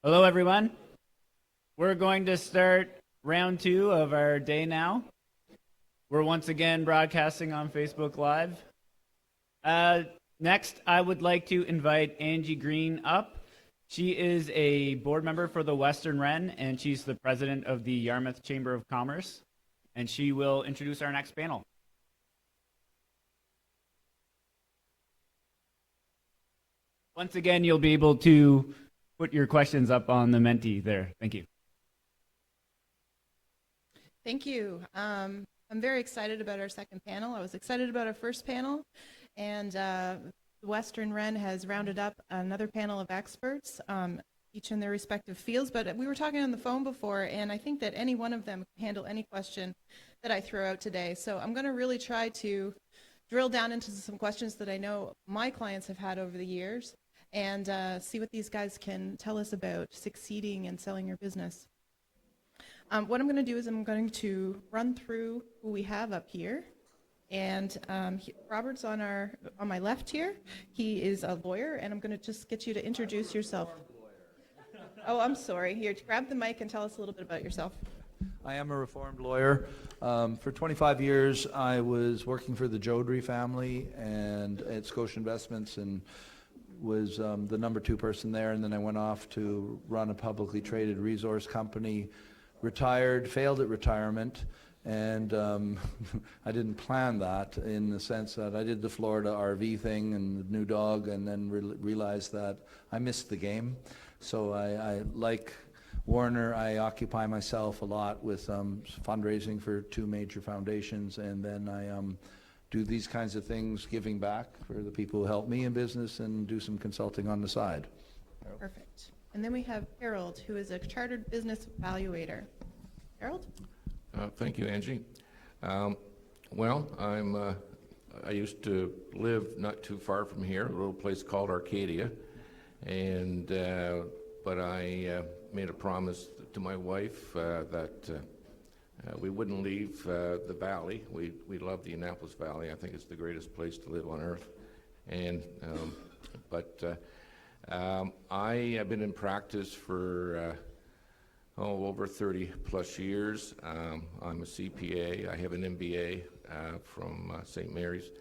Hello, everyone. We're going to start round 2 of our day now. We're once again broadcasting on Facebook Live. Next, I would like to invite Angie Greene up. She is a board member for the Western Wren, and she's the president of the Yarmouth Chamber of Commerce. And she will introduce our next panel. Once again, you'll be able to put your questions up on the Menti there. Thank you. Thank you. I'm very excited about our second panel. I was excited about our first panel, and the Western Wren has rounded up another panel of experts, each in their respective fields. But we were talking on the phone before, and I think that any one of them can handle any question that I throw out today. So I'm going to really try to drill down into some questions that I know my clients have had over the years, and see what these guys can tell us about succeeding and selling your business. What I'm going to do is I'm going to run through who we have up here. And Robert's on my left here. He is a lawyer, and I'm going to just get you to introduce yourself. Oh, I'm sorry. Here, grab the mic and tell us a little bit about yourself. I am a reformed lawyer. For 25 years, I was working for the Jodrey family and at Scotia Investments, and was the number 2 person there, and then I went off to run a publicly traded resource company, retired, failed at retirement, and I didn't plan that in the sense that I did the Florida RV thing and the new dog, and then realized that I missed the game. So I like Warner, I occupy myself a lot with fundraising for 2 major foundations, and then I do these kinds of things, giving back for the people who help me in business, and do some consulting on the side. Perfect. And then we have Haraold, who is a chartered business valuator. Haraold? Thank you, Angie. Well, I used to live not too far from here, a little place called Arcadia, and but I made a promise to my wife that we wouldn't leave the valley. We love the Annapolis Valley. I think it's the greatest place to live on earth. And I have been in practice for over 30 plus years. I'm a CPA. I have an MBA from St. Mary's,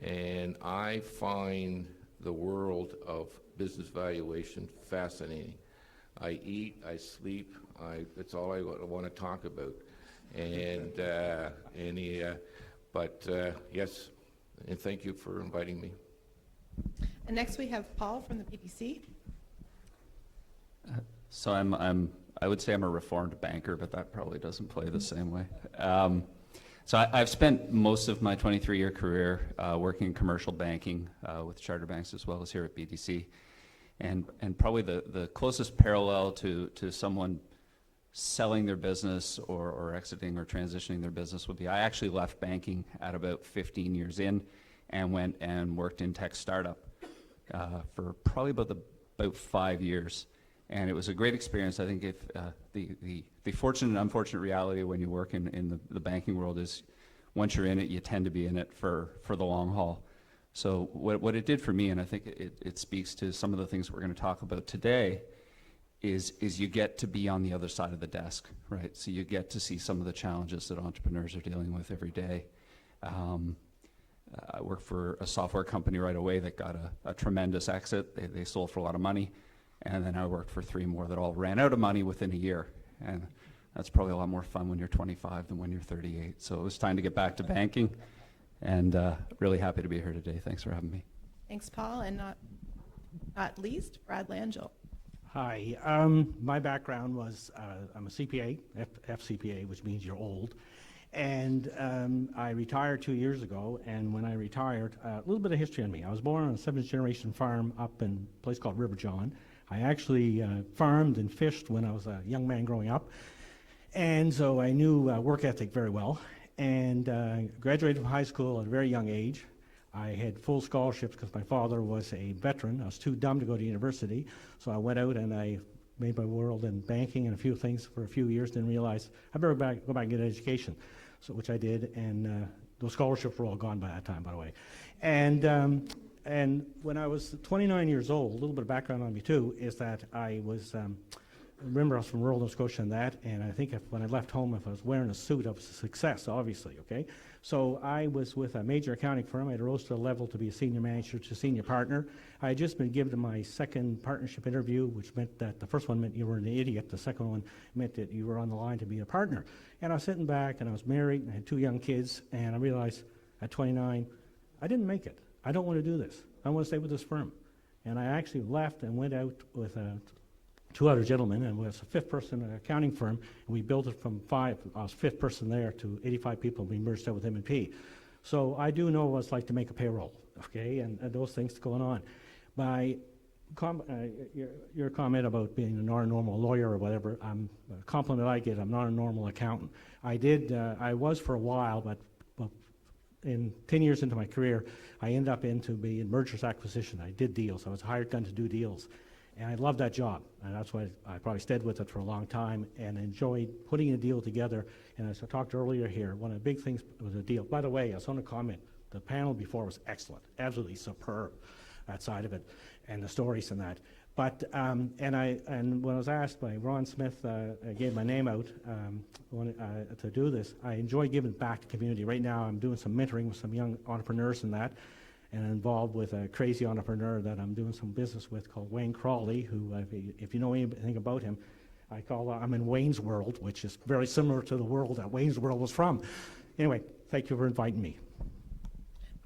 and I find the world of business valuation fascinating. I eat, I sleep, that's all I want to talk about. And yes, and thank you for inviting me. And next we have Paul from the PDC. So I would say I'm a reformed banker, but that probably doesn't play the same way. So I've spent most of my 23-year career working in commercial banking with charter banks as well as here at BDC. And probably the closest parallel to someone selling their business or exiting or transitioning their business would be, I actually left banking at about 15 years in and went and worked in tech startup for probably about 5 years. And it was a great experience. I think if the fortunate and unfortunate reality when you work in the banking world is once you're in it, you tend to be in it for the long haul. So what it did for me, and I think it speaks to some of the things we're going to talk about today, is you get to be on the other side of the desk, right? So you get to see some of the challenges that entrepreneurs are dealing with every day. I worked for a software company right away that got a tremendous exit. They sold for a lot of money. And then I worked for 3 more that all ran out of money within a year. And that's probably a lot more fun when you're 25 than when you're 38. So it was time to get back to banking, and really happy to be here today. Thanks for having me. Thanks, Paul. And not least, Brad Langille. Hi. My background was I'm a CPA, FCPA, which means you're old. And I retired 2 years ago, and when I retired, a little bit of history on me. I was born on a 7th-generation farm up in a place called River John. I actually farmed and fished when I was a young man growing up, and so I knew work ethic very well, and graduated from high school at a very young age. I had full scholarships because my father was a veteran. I was too dumb to go to university, so I went out and I made my world in banking and a few things for a few years, then realized I better go back and get an education, so which I did, and those scholarships were all gone by that time, by the way. And And when I was 29 years old, a little bit of background on me too, is that I was, remember I was from rural Nova Scotia and that, and I think when I left home, if I was wearing a suit, I was a success, obviously, okay? So I was with a major accounting firm. I had rose to a level to be a senior manager to senior partner. I had just been given my second partnership interview, which meant that the first one meant you were an idiot. The second one meant that you were on the line to be a partner. And I was sitting back, and I was married, and I had 2 young kids, and I realized at 29, I didn't make it. I don't want to do this. I want to stay with this firm. And I actually left and went out with 2 other gentlemen, and was a 5th person accounting firm, and we built it from 5, I was 5th person there, to 85 people. We merged out with M&P. So I do know what it's like to make a payroll, okay, and those things going on. Your comment about being a non-normal lawyer or whatever, a compliment I get, I'm not a normal accountant. I was for a while, but in 10 years into my career, I ended up into being mergers acquisition. I did deals. I was a hired gun to do deals. And I loved that job, and that's why I probably stayed with it for a long time and enjoyed putting a deal together. And as I talked earlier here, one of the big things was a deal. By the way, I was on a comment. The panel before was excellent, absolutely superb, that side of it, and the stories and that. But and when I was asked by Ron Smith, I gave my name out to do this. I enjoy giving back to community. Right now, I'm doing some mentoring with some young entrepreneurs and that, and involved with a crazy entrepreneur that I'm doing some business with called Wayne Crawley, who, if you know anything about him, I'm in Wayne's World, which is very similar to the world that Wayne's World was from. Anyway, thank you for inviting me.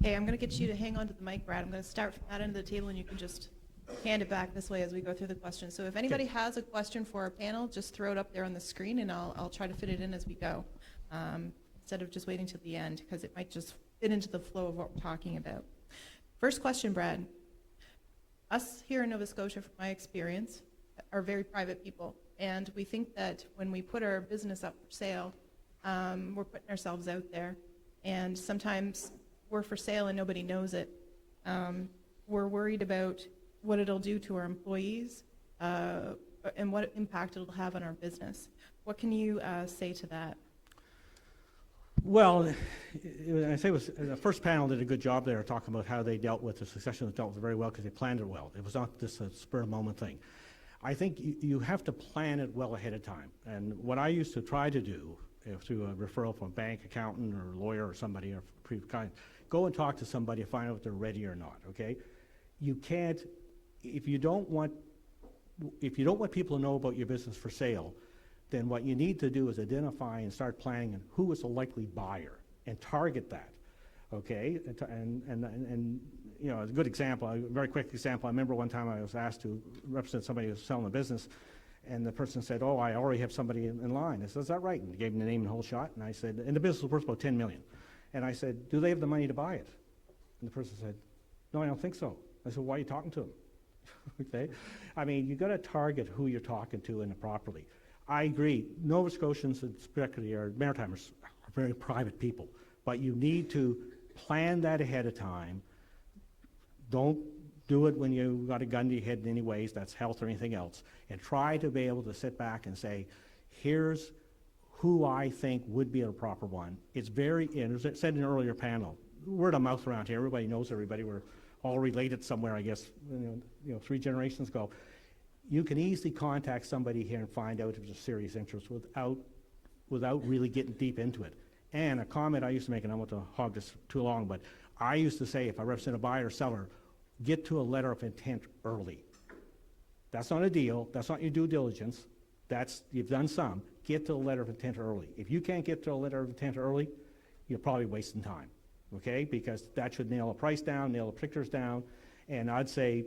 Okay, I'm going to get you to hang on to the mic, Brad. I'm going to start from that end of the table, and you can just hand it back this way as we go through the questions. So if anybody has a question for our panel, just throw it up there on the screen, and I'll try to fit it in as we go, instead of just waiting till the end, because it might just fit into the flow of what we're talking about. First question, Brad. Us here in Nova Scotia, from my experience, are very private people, and we think that when we put our business up for sale, we're putting ourselves out there, and sometimes we're for sale and nobody knows it. We're worried about what it'll do to our employees and what impact it'll have on our business. What can you say to that? Well, I say the first panel did a good job there talking about how they dealt with the succession. Dealt with it very well because they planned it well. It was not just a spur of the moment thing. I think you have to plan it well ahead of time. And what I used to try to do through a referral from a bank, accountant, or lawyer, or somebody, or go and talk to somebody and find out if they're ready or not. Okay, you can't if you don't want people to know about your business for sale. Then what you need to do is identify and start planning who is a likely buyer and target that, okay? And you know, a good example, a very quick example, I remember one time I was asked to represent somebody who was selling a business, and the person said, oh, I already have somebody in line. I said, is that right? And gave him the name and the whole shot, and I said, and the business was worth about $10 million. And I said, do they have the money to buy it? And the person said, no, I don't think so. I said, why are you talking to them? Okay? I mean, you got to target who you're talking to and properly. I agree. Nova Scotians, especially our Maritimers, are very private people, but you need to plan that ahead of time. Don't do it when you've got a gun to your head in any ways, that's health or anything else, and try to be able to sit back and say, here's who I think would be a proper one. It's very, as I said in an earlier panel, word of mouth around here, everybody knows everybody, we're all related somewhere, I guess, 3 generations ago. You can easily contact somebody here and find out if there's a serious interest without really getting deep into it. And a comment I used to make, and I won't hog this too long, but I used to say if I represent a buyer or seller, get to a letter of intent early. That's not a deal. That's not your due diligence. You've done some. Get to a letter of intent early. If you can't get to a letter of intent early, you're probably wasting time, okay? Because that should nail a price down, nail the particulars down, and I'd say,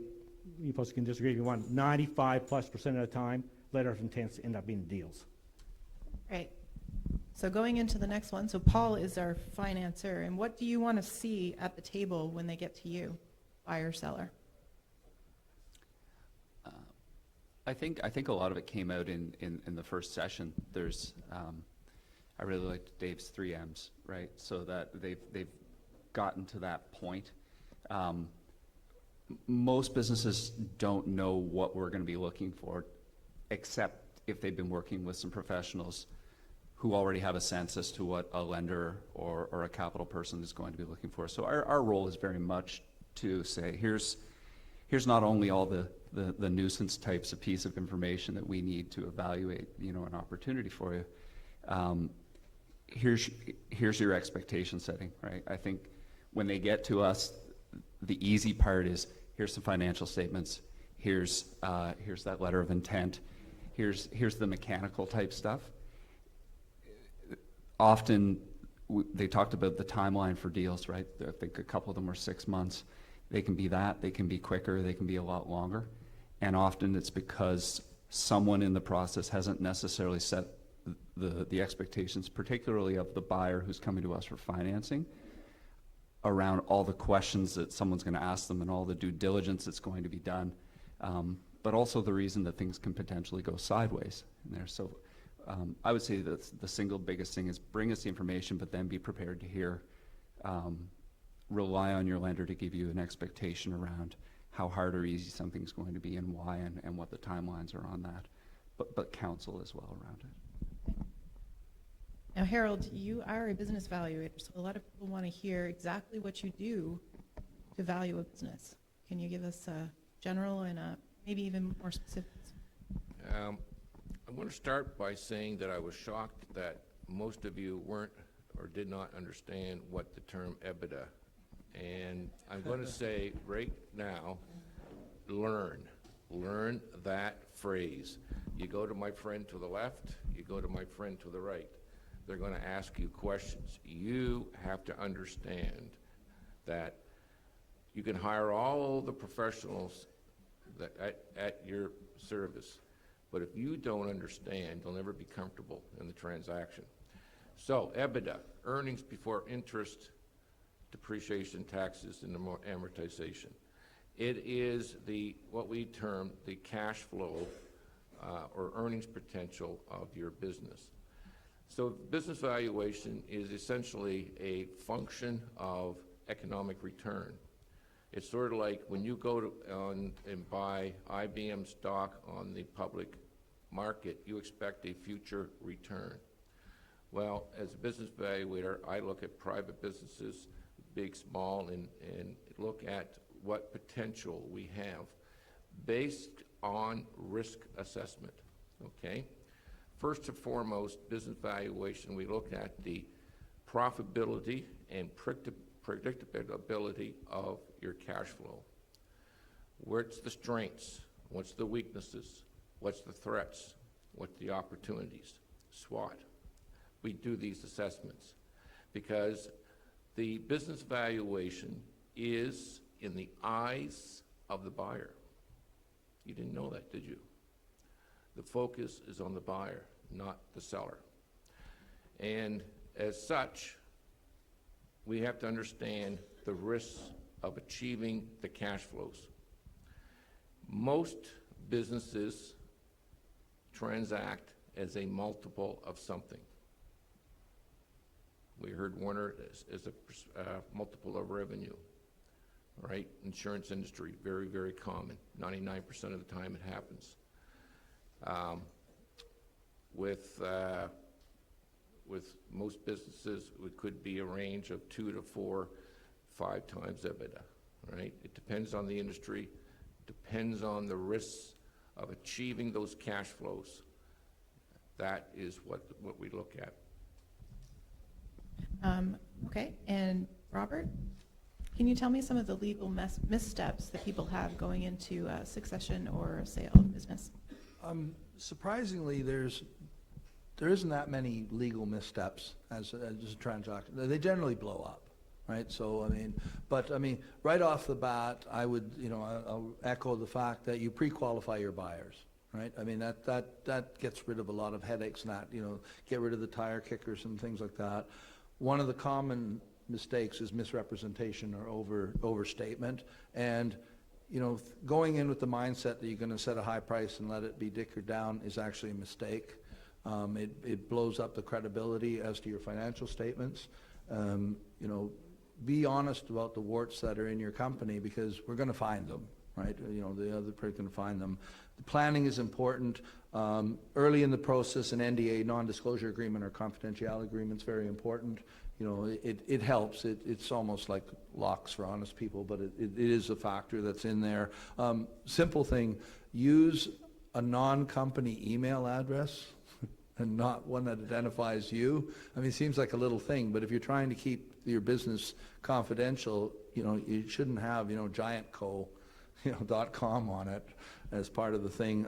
you folks can disagree if you want, 95+% of the time, letter of intents end up being deals. Right. So going into the next one, so Paul is our financier, and what do you want to see at the table when they get to you, buyer, seller? I think a lot of it came out in the first session. There's, I really liked Dave's 3 M's, right? So that they've gotten to that point. Most businesses don't know what we're going to be looking for, except if they've been working with some professionals who already have a sense as to what a lender or a capital person is going to be looking for. So our role is very much to say, here's not only all the nuisance types of piece of information that we need to evaluate, you know, an opportunity for you. Here's your expectation setting, right? I think when they get to us, the easy part is, here's some financial statements, here's that letter of intent, here's the mechanical type stuff. Often they talked about the timeline for deals, right? I think a couple of them were 6 months. They can be that, they can be quicker, they can be a lot longer. And often it's because someone in the process hasn't necessarily set the expectations, particularly of the buyer who's coming to us for financing, around all the questions that someone's going to ask them and all the due diligence that's going to be done, but also the reason that things can potentially go sideways in there. So I would say that the single biggest thing is bring us the information, but then be prepared to hear, rely on your lender to give you an expectation around how hard or easy something's going to be and why, and what the timelines are on that, but counsel as well around it. Now, Haraold, you are a business valuator, so a lot of people want to hear exactly what you do to value a business. Can you give us a general and maybe even more specifics? I want to start by saying that I was shocked that most of you weren't or did not understand what the term EBITDA. And I'm going to say right now, learn that phrase. You go to my friend to the left, you go to my friend to the right. They're going to ask you questions. You have to understand that you can hire all the professionals that at your service, but if you don't understand, you'll never be comfortable in the transaction. So EBITDA, earnings before interest, depreciation, taxes, and amortization. It is what we term the cash flow or earnings potential of your business. So business valuation is essentially a function of economic return. It's sort of like when you go and buy IBM stock on the public market, you expect a future return. Well, as a business valuator, I look at private businesses, big, small, and look at what potential we have based on risk assessment, okay? First and foremost, business valuation, we look at the profitability and predictability of your cash flow. What's the strengths? What's the weaknesses? What's the threats? What's the opportunities? SWOT. We do these assessments because the business valuation is in the eyes of the buyer. You didn't know that, did you? The focus is on the buyer, not the seller. And as such, we have to understand the risks of achieving the cash flows. Most businesses transact as a multiple of something. We heard Whynot as a multiple of revenue, right? Insurance industry, very, very common. 99% of the time it happens. With most businesses, it could be a range of 2 to 4, 5 times EBITDA, right? It depends on the industry, depends on the risks of achieving those cash flows. That is what we look at. Okay, and Robert, can you tell me some of the legal missteps that people have going into a succession or a sale of business? Surprisingly, there isn't that many legal missteps as a transaction. They generally blow up, right? So I mean, right off the bat, I'll echo the fact that you pre-qualify your buyers, right? I mean that gets rid of a lot of headaches and that, get rid of the tire kickers and things like that. One of the common mistakes is misrepresentation or overstatement, and going in with the mindset that you're going to set a high price and let it be dickered down is actually a mistake. It blows up the credibility as to your financial statements. Be honest about the warts that are in your company because we're going to find them, right? The other person can find them. The planning is important. Early in the process, an NDA, non-disclosure agreement or confidentiality agreement is very important. it helps. It's almost like locks for honest people, but it is a factor that's in there. Simple thing, use a non-company email address and not one that identifies you. I mean, it seems like a little thing, but if you're trying to keep your business confidential, you shouldn't have, giantco.com on it as part of the thing.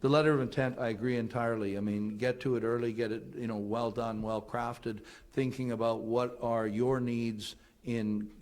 The letter of intent, I agree entirely. I mean, get to it early, get it, well done, well crafted, thinking about what are your needs in,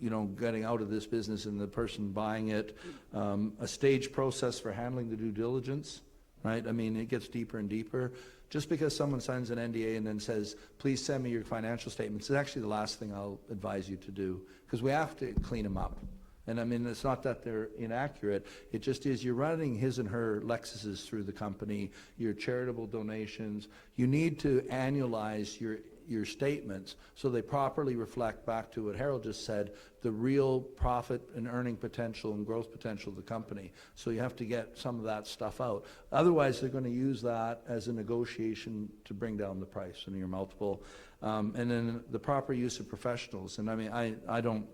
getting out of this business and the person buying it. A stage process for handling the due diligence, right? I mean, it gets deeper and deeper. Just because someone signs an NDA and then says, please send me your financial statements, is actually the last thing I'll advise you to do, because we have to clean them up. And I mean, it's not that they're inaccurate, it just is you're running his and her Lexuses through the company, your charitable donations. You need to annualize your statements so they properly reflect back to what Haraold just said, the real profit and earning potential and growth potential of the company. So you have to get some of that stuff out. Otherwise, they're going to use that as a negotiation to bring down the price and your multiple. And then the proper use of professionals. And I mean, I don't,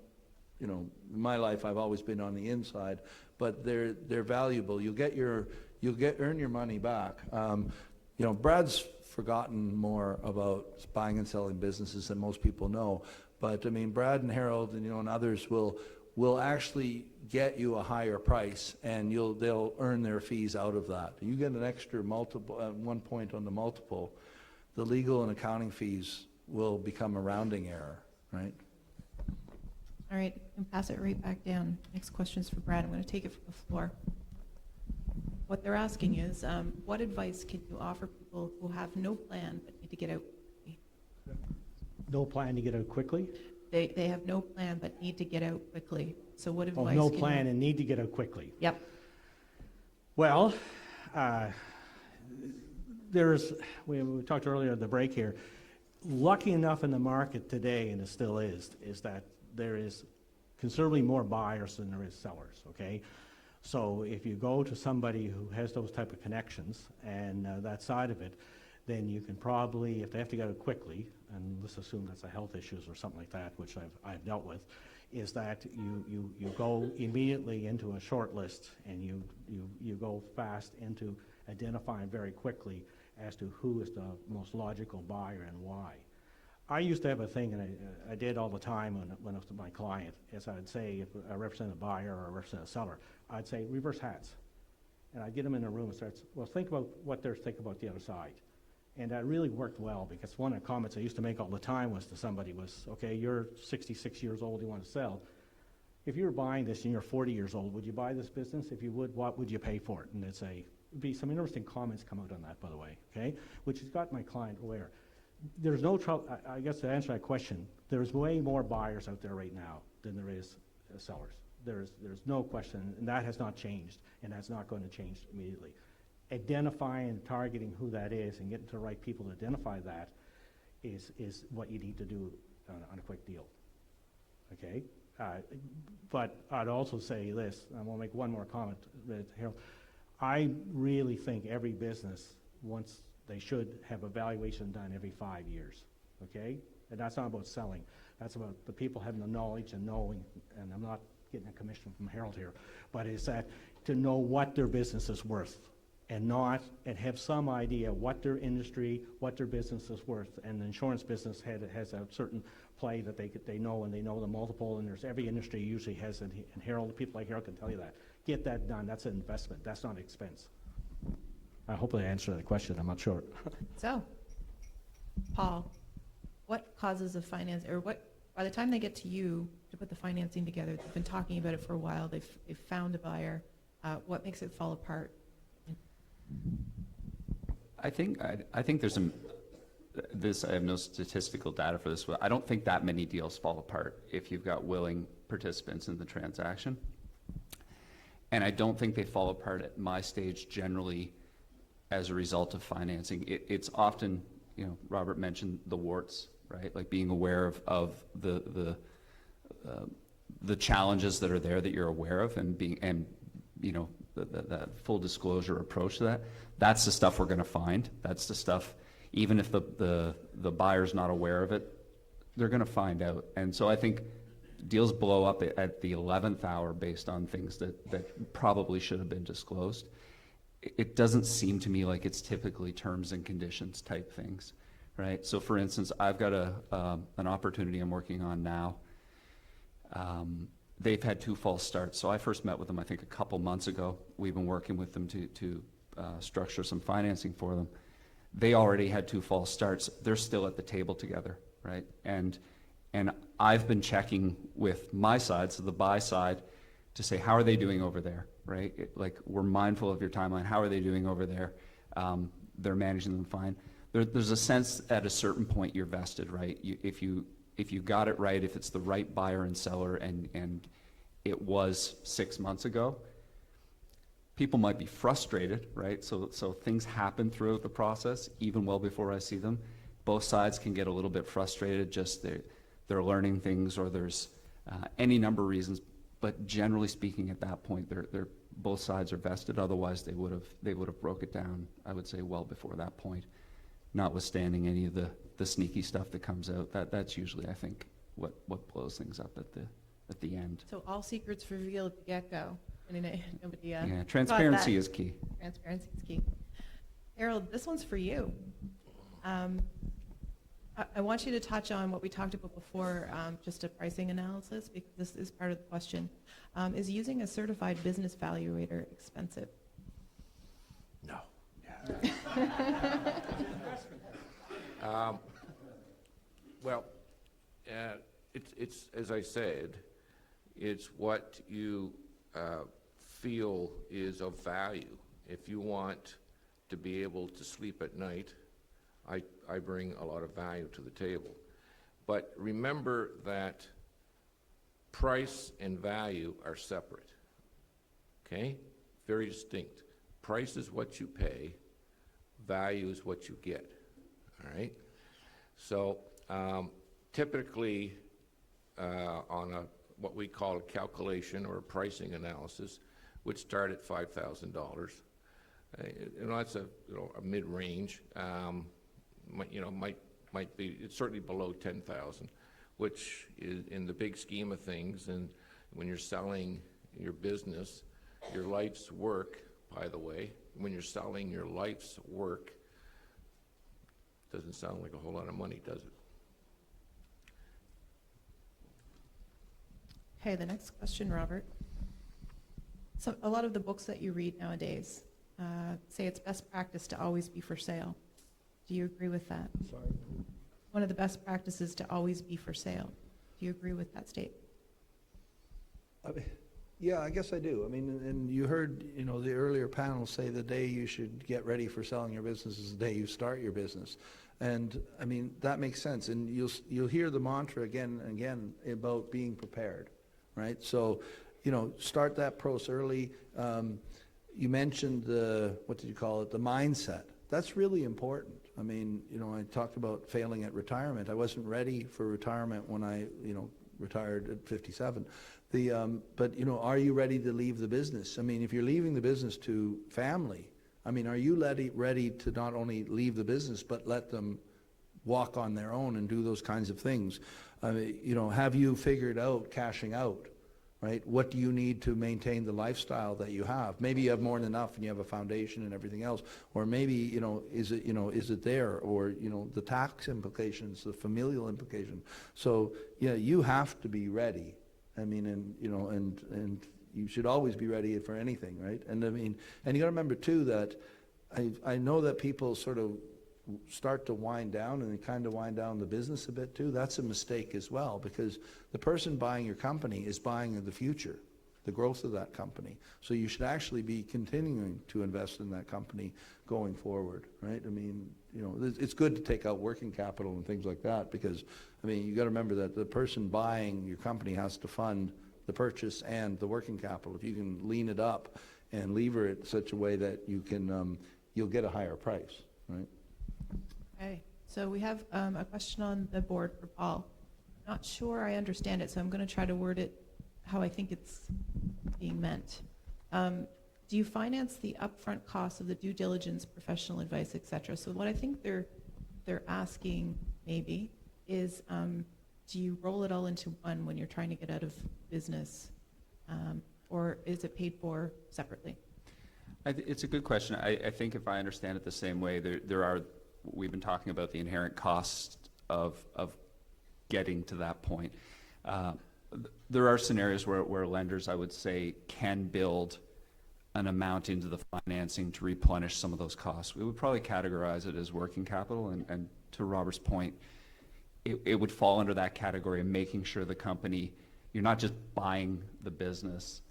in my life, I've always been on the inside, but they're valuable. Earn your money back. Brad's forgotten more about buying and selling businesses than most people know. But I mean, Brad and Haraold and others will actually get you a higher price, and they'll earn their fees out of that. You get an extra multiple 1 point on the multiple, the legal and accounting fees will become a rounding error, right? All right, and pass it right back down. Next question is for Brad. I'm going to take it from the floor. What they're asking is, what advice can you offer people who have no plan but need to get out quickly? No plan to get out quickly? They have no plan but need to get out quickly. So what advice No can plan you... and need to get out quickly. Yep. Well, we talked earlier at the break here, lucky enough in the market today, and it still is that there is considerably more buyers than there is sellers, okay? So if you go to somebody who has those type of connections and that side of it, then you can probably, if they have to get out quickly, and let's assume that's a health issues or something like that, which I've dealt with, is that you go immediately into a short list and you go fast into identifying very quickly as to who is the most logical buyer and why. I used to have a thing, and I did all the time when I was my client, is I'd say, if I represent a buyer or I represent a seller, I'd say, reverse hats. And I'd get them in a room and start, well, think about what they're thinking about the other side. And that really worked well, because one of the comments I used to make all the time was to somebody was, okay, you're 66 years old, you want to sell. If you were buying this and you're 40 years old, would you buy this business? If you would, what would you pay for it? And they'd say, there'd be some interesting comments come out on that, by the way, okay? Which has got my client aware. There's no trouble, I guess to answer that question, there's way more buyers out there right now than there is sellers. There's no question, and that has not changed, and that's not going to change immediately. Identifying and targeting who that is and getting to the right people to identify that is what you need to do on a quick deal, okay? But I'd also say this, I want to make one more comment, Haraold. I really think every business wants they should have a valuation done every 5 years, okay? And that's not about selling. That's about the people having the knowledge and knowing, and I'm not getting a commission from Haraold here, but it's that to know what their business is worth and have some idea what their industry, what their business is worth. And the insurance business has a certain play that they know, and they know the multiple, and there's every industry usually has, and Haraold, people like Haraold can tell you that. Get that done, that's an investment, that's not expense. I hope I answered that question, I'm not sure. So, Paul, what causes a finance, or what, by the time they get to you to put the financing together, they've been talking about it for a while, they've found a buyer, what makes it fall apart? I think there's I have no statistical data for this, but I don't think that many deals fall apart if you've got willing participants in the transaction. And I don't think they fall apart at my stage generally as a result of financing. It's often, Robert mentioned the warts, right? Like being aware of the challenges that are there that you're aware of, and that full disclosure approach to that. That's the stuff we're going to find. That's the stuff, even if the buyer's not aware of it, they're going to find out. And so I think deals blow up at the 11th hour based on things that probably should have been disclosed. It doesn't seem to me like it's typically terms and conditions type things, right? So for instance, I've got an opportunity I'm working on now. They've had 2 false starts. So I first met with them, I think, a couple months ago. We've been working with them to structure some financing for them. They already had 2 false starts. They're still at the table together, right? And I've been checking with my side, so the buy side, to say, how are they doing over there, right? Like, we're mindful of your timeline. How are they doing over there? They're managing them fine. There's a sense at a certain point you're vested, right? If you got it right, if it's the right buyer and seller, and it was 6 months ago, people might be frustrated, right? So things happen throughout the process, even well before I see them. Both sides can get a little bit frustrated, just they're learning things, or there's any number of reasons. But generally speaking, at that point, they're both sides are vested. Otherwise, they would have broke it down, I would say, well before that point. Notwithstanding any of the sneaky stuff that comes out, that's usually, I think, what blows things up at the end. So all secrets revealed at the get-go. Nobody, Yeah, transparency is key. Transparency is key. Haraold, this one's for you. I want you to touch on what we talked about before, just a pricing analysis, because this is part of the question. Is using a certified business valuator expensive? No. Well, it's as I said, it's what you feel is of value. If you want to be able to sleep at night, I bring a lot of value to the table. But remember that price and value are separate, okay? Very distinct. Price is what you pay, value is what you get, all right? So typically on what we call a calculation or a pricing analysis, would start at $5,000. That's a mid-range. Might be, it's certainly below 10,000, which is in the big scheme of things. And when you're selling your business, your life's work, by the way, when you're selling your life's work, doesn't sound like a whole lot of money, does it? Okay, the next question, Robert. So a lot of the books that you read nowadays say it's best practice to always be for sale. Do you agree with that? Sorry. One of the best practices to always be for sale. Do you agree with that statement? Yeah, I guess I do. I mean, and you heard, the earlier panel say the day you should get ready for selling your business is the day you start your business. And I mean, that makes sense. And you'll hear the mantra again and again about being prepared, right? So, start that process early. You mentioned what did you call it? The mindset. That's really important. I mean, I talked about failing at retirement. I wasn't ready for retirement when I, retired at 57. But are you ready to leave the business? I mean, if you're leaving the business to family, I mean, are you ready to not only leave the business, but let them walk on their own and do those kinds of things? I mean, have you figured out cashing out? Right? What do you need to maintain the lifestyle that you have? Maybe you have more than enough and you have a foundation and everything else. Or maybe, is it there? Or, the tax implications, the familial implications. So, yeah, you have to be ready. I mean, and you should always be ready for anything, right? And I mean, and you got to remember too that I know that people sort of start to wind down and kind of wind down the business a bit too. That's a mistake as well, because the person buying your company is buying the future, the growth of that company. So you should actually be continuing to invest in that company going forward, right? I mean, it's good to take out working capital and things like that, because I mean, you got to remember that the person buying your company has to fund the purchase and the working capital. If you can lean it up and lever it such a way that you can, you'll get a higher price, right? Okay, so we have a question on the board for Paul. Not sure I understand it, so I'm going to try to word it how I think it's being meant. Do you finance the upfront costs of the due diligence, professional advice, et cetera? So what I think they're asking maybe is, do you roll it all into one when you're trying to get out of business? Or is it paid for separately? It's a good question. I think if I understand it the same way, we've been talking about the inherent cost of getting to that point. There are scenarios where lenders, I would say, can build an amount into the financing to replenish some of those costs. We would probably categorize it as working capital, and to Robert's point, it would fall under that category of making sure the company, you're not just buying the business,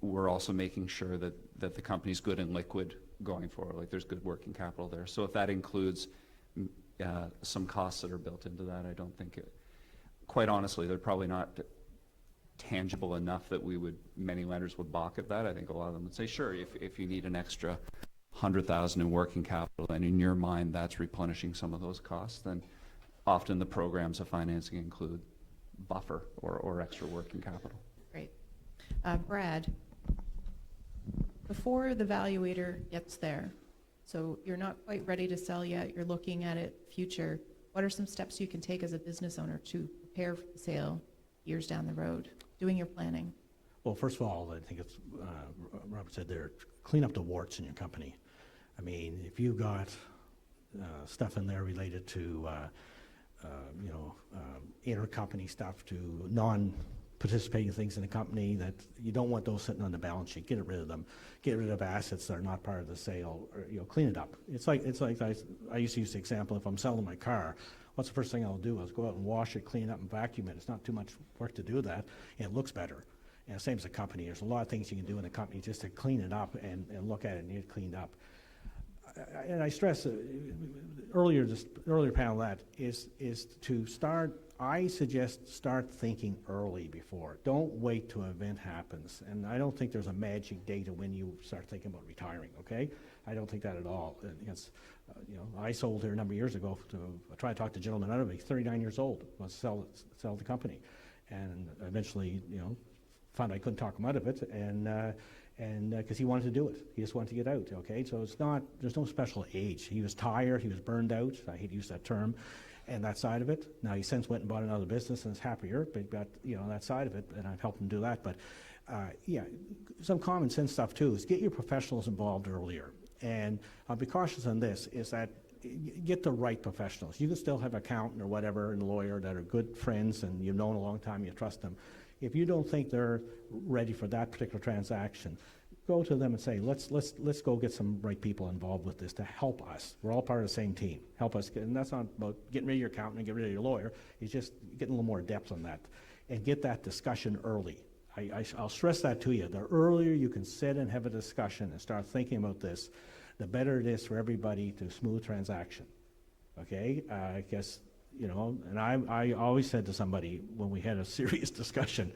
we're also making sure that the company's good and liquid going forward, like there's good working capital there. So if that includes some costs that are built into that, I don't think quite honestly, they're probably not tangible enough that many lenders would balk at that. I think a lot of them would say, sure, if you need an extra $100,000 in working capital, and in your mind that's replenishing some of those costs, then often the programs of financing include buffer or extra working capital. Great. Brad, before the valuator gets there, so you're not quite ready to sell yet, you're looking at it future, what are some steps you can take as a business owner to prepare for the sale years down the road, doing your planning? Well, first of all, I think it's, Robert said there, clean up the warts in your company. I mean, if you got stuff in there related to, intercompany stuff, to non-participating things in the company, that you don't want those sitting on the balance sheet, get rid of them. Get rid of assets that are not part of the sale, or, clean it up. It's like I used to use the example, if I'm selling my car, what's the first thing I'll do? Is go out and wash it, clean it up, and vacuum it. It's not too much work to do that, and it looks better. And same as a company. There's a lot of things you can do in a company just to clean it up and look at it and get it cleaned up. And I stress earlier panel that is to start. I suggest start thinking early before. Don't wait till an event happens. And I don't think there's a magic date of when you start thinking about retiring. Okay, I don't think that at all. It's, I sold here a number of years ago. I tried to talk to a gentleman out of it. He's 39 years old. Wants to sell the company, and eventually, found I couldn't talk him out of it, and because he wanted to do it. He just wanted to get out, okay? So there's no special age. He was tired, he was burned out, I hate to use that term, and that side of it. Now he since went and bought another business and is happier, but got, that side of it, and I've helped him do that. But some common sense stuff too is get your professionals involved earlier. And I'll be cautious on this, is that get the right professionals. You can still have an accountant or whatever and a lawyer that are good friends and you've known a long time, you trust them. If you don't think they're ready for that particular transaction, go to them and say, let's go get some right people involved with this to help us. We're all part of the same team. Help us, and that's not about getting rid of your accountant and getting rid of your lawyer. It's just getting a little more depth on that, and get that discussion early. I'll stress that to you. The earlier you can sit and have a discussion and start thinking about this, the better it is for everybody to smooth transaction. Okay, I guess. And I always said to somebody when we had a serious discussion,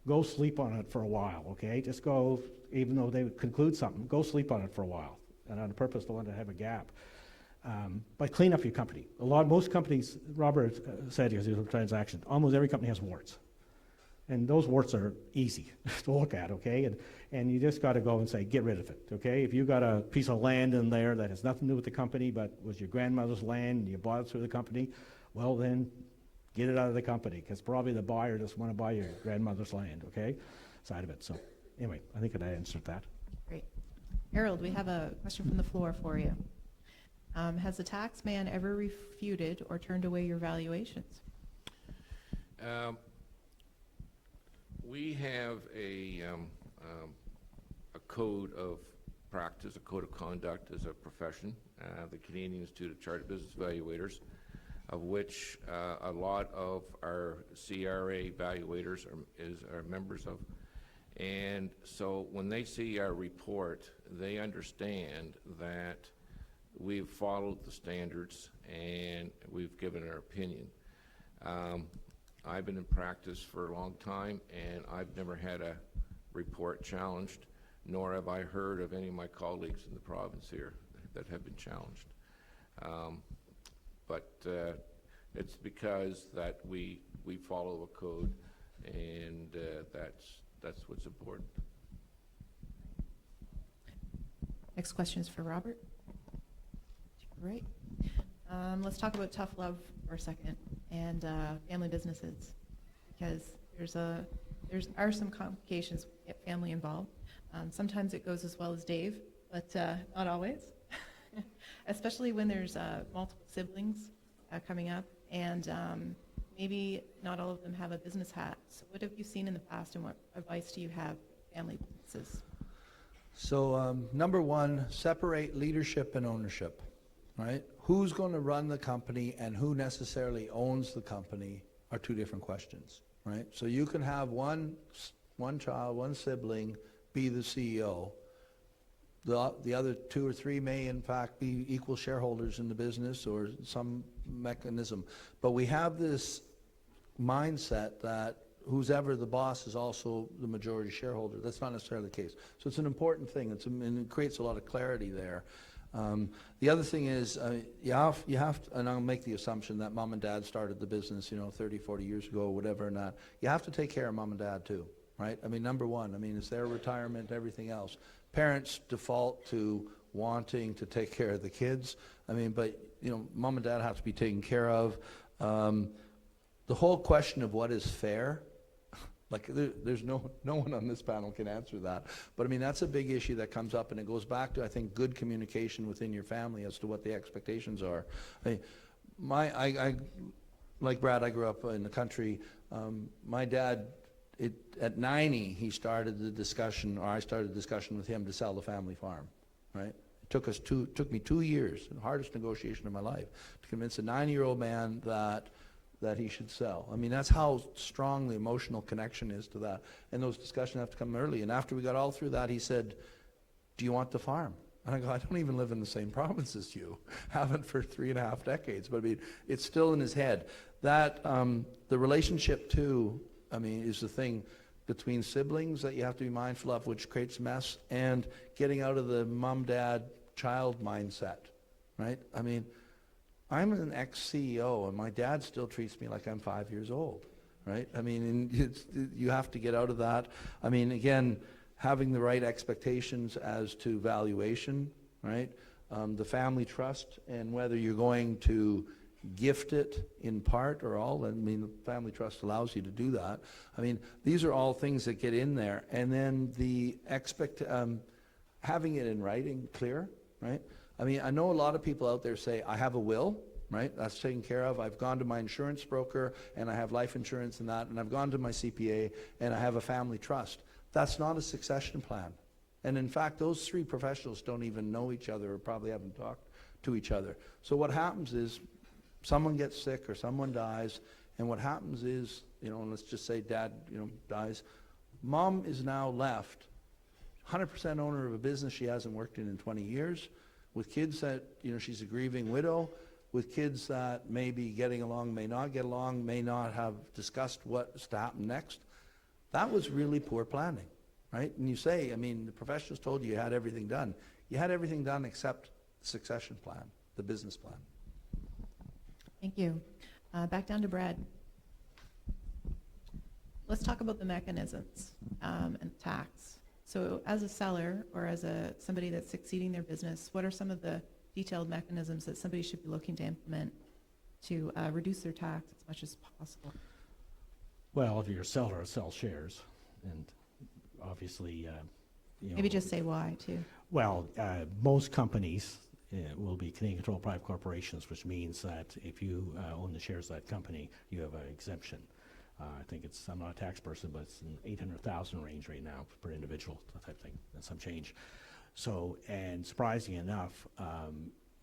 go sleep on it for a while, okay? Just go, even though they would conclude something, go sleep on it for a while. And on purpose, don't want to have a gap. But clean up your company. Most companies, Robert said, because he was a transaction, almost every company has warts. And those warts are easy to look at, okay? And you just got to go and say, get rid of it, okay? If you got a piece of land in there that has nothing to do with the company, but was your grandmother's land and you bought it through the company, well then, get it out of the company, because probably the buyer doesn't want to buy your grandmother's land, okay? Side of it. So anyway, I think I answered that. Great. Haraold, we have a question from the floor for you. Has the tax man ever refuted or turned away your valuations? We have a code of practice, a code of conduct as a profession, the Canadian Institute of Chartered Business Valuators, of which a lot of our CRA valuators are members of. And so when they see our report, they understand that we've followed the standards and we've given our opinion. I've been in practice for a long time, and I've never had a report challenged, nor have I heard of any of my colleagues in the province here that have been challenged. But it's because that we follow a code, and that's what's important. Next question is for Robert. Great. Let's talk about tough love for a second. and family businesses, because are some complications with get family involved. Sometimes it goes as well as Dave, but not always, especially when there's multiple siblings coming up, and maybe not all of them have a business hat. So what have you seen in the past, and what advice do you have for family businesses? So number one, separate leadership and ownership, right? Who's going to run the company and who necessarily owns the company are two different questions, right? So you can have one child, one sibling be the CEO. The other two or three may in fact be equal shareholders in the business or some mechanism. But we have this mindset that who's ever the boss is also the majority shareholder. That's not necessarily the case. So it's an important thing. And it creates a lot of clarity there. The other thing is you have to, and I'll make the assumption that mom and dad started the business, 30, 40 years ago, whatever or not. You have to take care of mom and dad too, right? I mean, number one, it's their retirement, everything else. Parents default to wanting to take care of the kids. But mom and dad have to be taken care of. The whole question of what is fair, there's no one on this panel can answer that. But that's a big issue that comes up, and it goes back to, I think, good communication within your family as to what the expectations are. Like Brad, I grew up in the country. My dad, at 90, he started the discussion, or I started the discussion with him to sell the family farm, right? It took me 2 years, the hardest negotiation of my life, to convince a 90-year-old man that he should sell. That's how strong the emotional connection is to that. And those discussions have to come early. And after we got all through that, he said, "Do you want the farm?" And I go, "I don't even live in the same province as you. Haven't for 3.5 decades." But it's still in his head. That, the relationship too, is the thing between siblings that you have to be mindful of, which creates mess, and getting out of the mom, dad, child mindset, right? I'm an ex-CEO, and my dad still treats me like I'm 5 years old, right? And you have to get out of that. Again, having the right expectations as to valuation, right? The family trust, and whether you're going to gift it in part or all. The family trust allows you to do that. These are all things that get in there. And then the having it in writing, clear, right? I know a lot of people out there say, "I have a will," right? That's taken care of. I've gone to my insurance broker, and I have life insurance and that, and I've gone to my CPA, and I have a family trust. That's not a succession plan. And in fact, those three professionals don't even know each other, or probably haven't talked to each other. So what happens is someone gets sick or someone dies, and what happens is, let's just say dad, dies. Mom is now left 100% owner of a business she hasn't worked in 20 years, with kids that, she's a grieving widow, with kids that may be getting along, may not get along, may not have discussed what's to happen next. That was really poor planning, right? And you say, the professionals told you had everything done. You had everything done except the succession plan, the business plan. Thank you. Back down to Brad. Let's talk about the mechanisms and tax. So as a seller, or as somebody that's succeeding their business, what are some of the detailed mechanisms that somebody should be looking to implement to reduce their tax as much as possible? Well, if you're a seller, sell shares, and obviously, Maybe just say why, too. Well, most companies will be Canadian-controlled private corporations, which means that if you own the shares of that company, you have an exemption. I think I'm not a tax person, but it's in $800,000 range right now per individual, that type of thing, and some change. So, and surprisingly enough,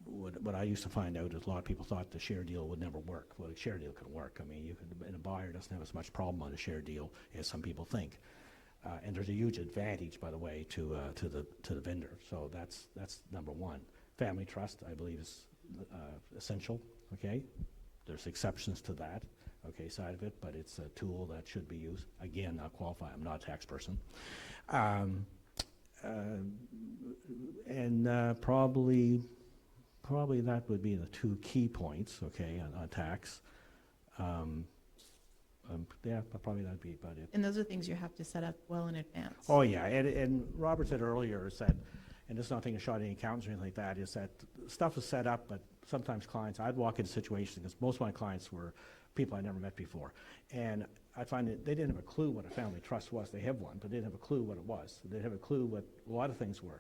what I used to find out is a lot of people thought the share deal would never work. Well, a share deal can work. And a buyer doesn't have as much problem on a share deal as some people think. And there's a huge advantage, by the way, to the vendor. So that's number one. Family trust, I believe, is essential. Okay, there's exceptions to that. Okay, side of it, but it's a tool that should be used. Again, I'll qualify. I'm not a tax person. Probably that would be the two key points, okay, on tax. Yeah, probably that'd be about it. And those are things you have to set up well in advance. Oh, yeah, and Robert said earlier is that, and it's nothing a shot at any accountants or anything like that, is that stuff is set up, but sometimes clients, I'd walk into situations, because most of my clients were people I never met before. And I find that they didn't have a clue what a family trust was. They have one, but they didn't have a clue what it was. They didn't have a clue what a lot of things were.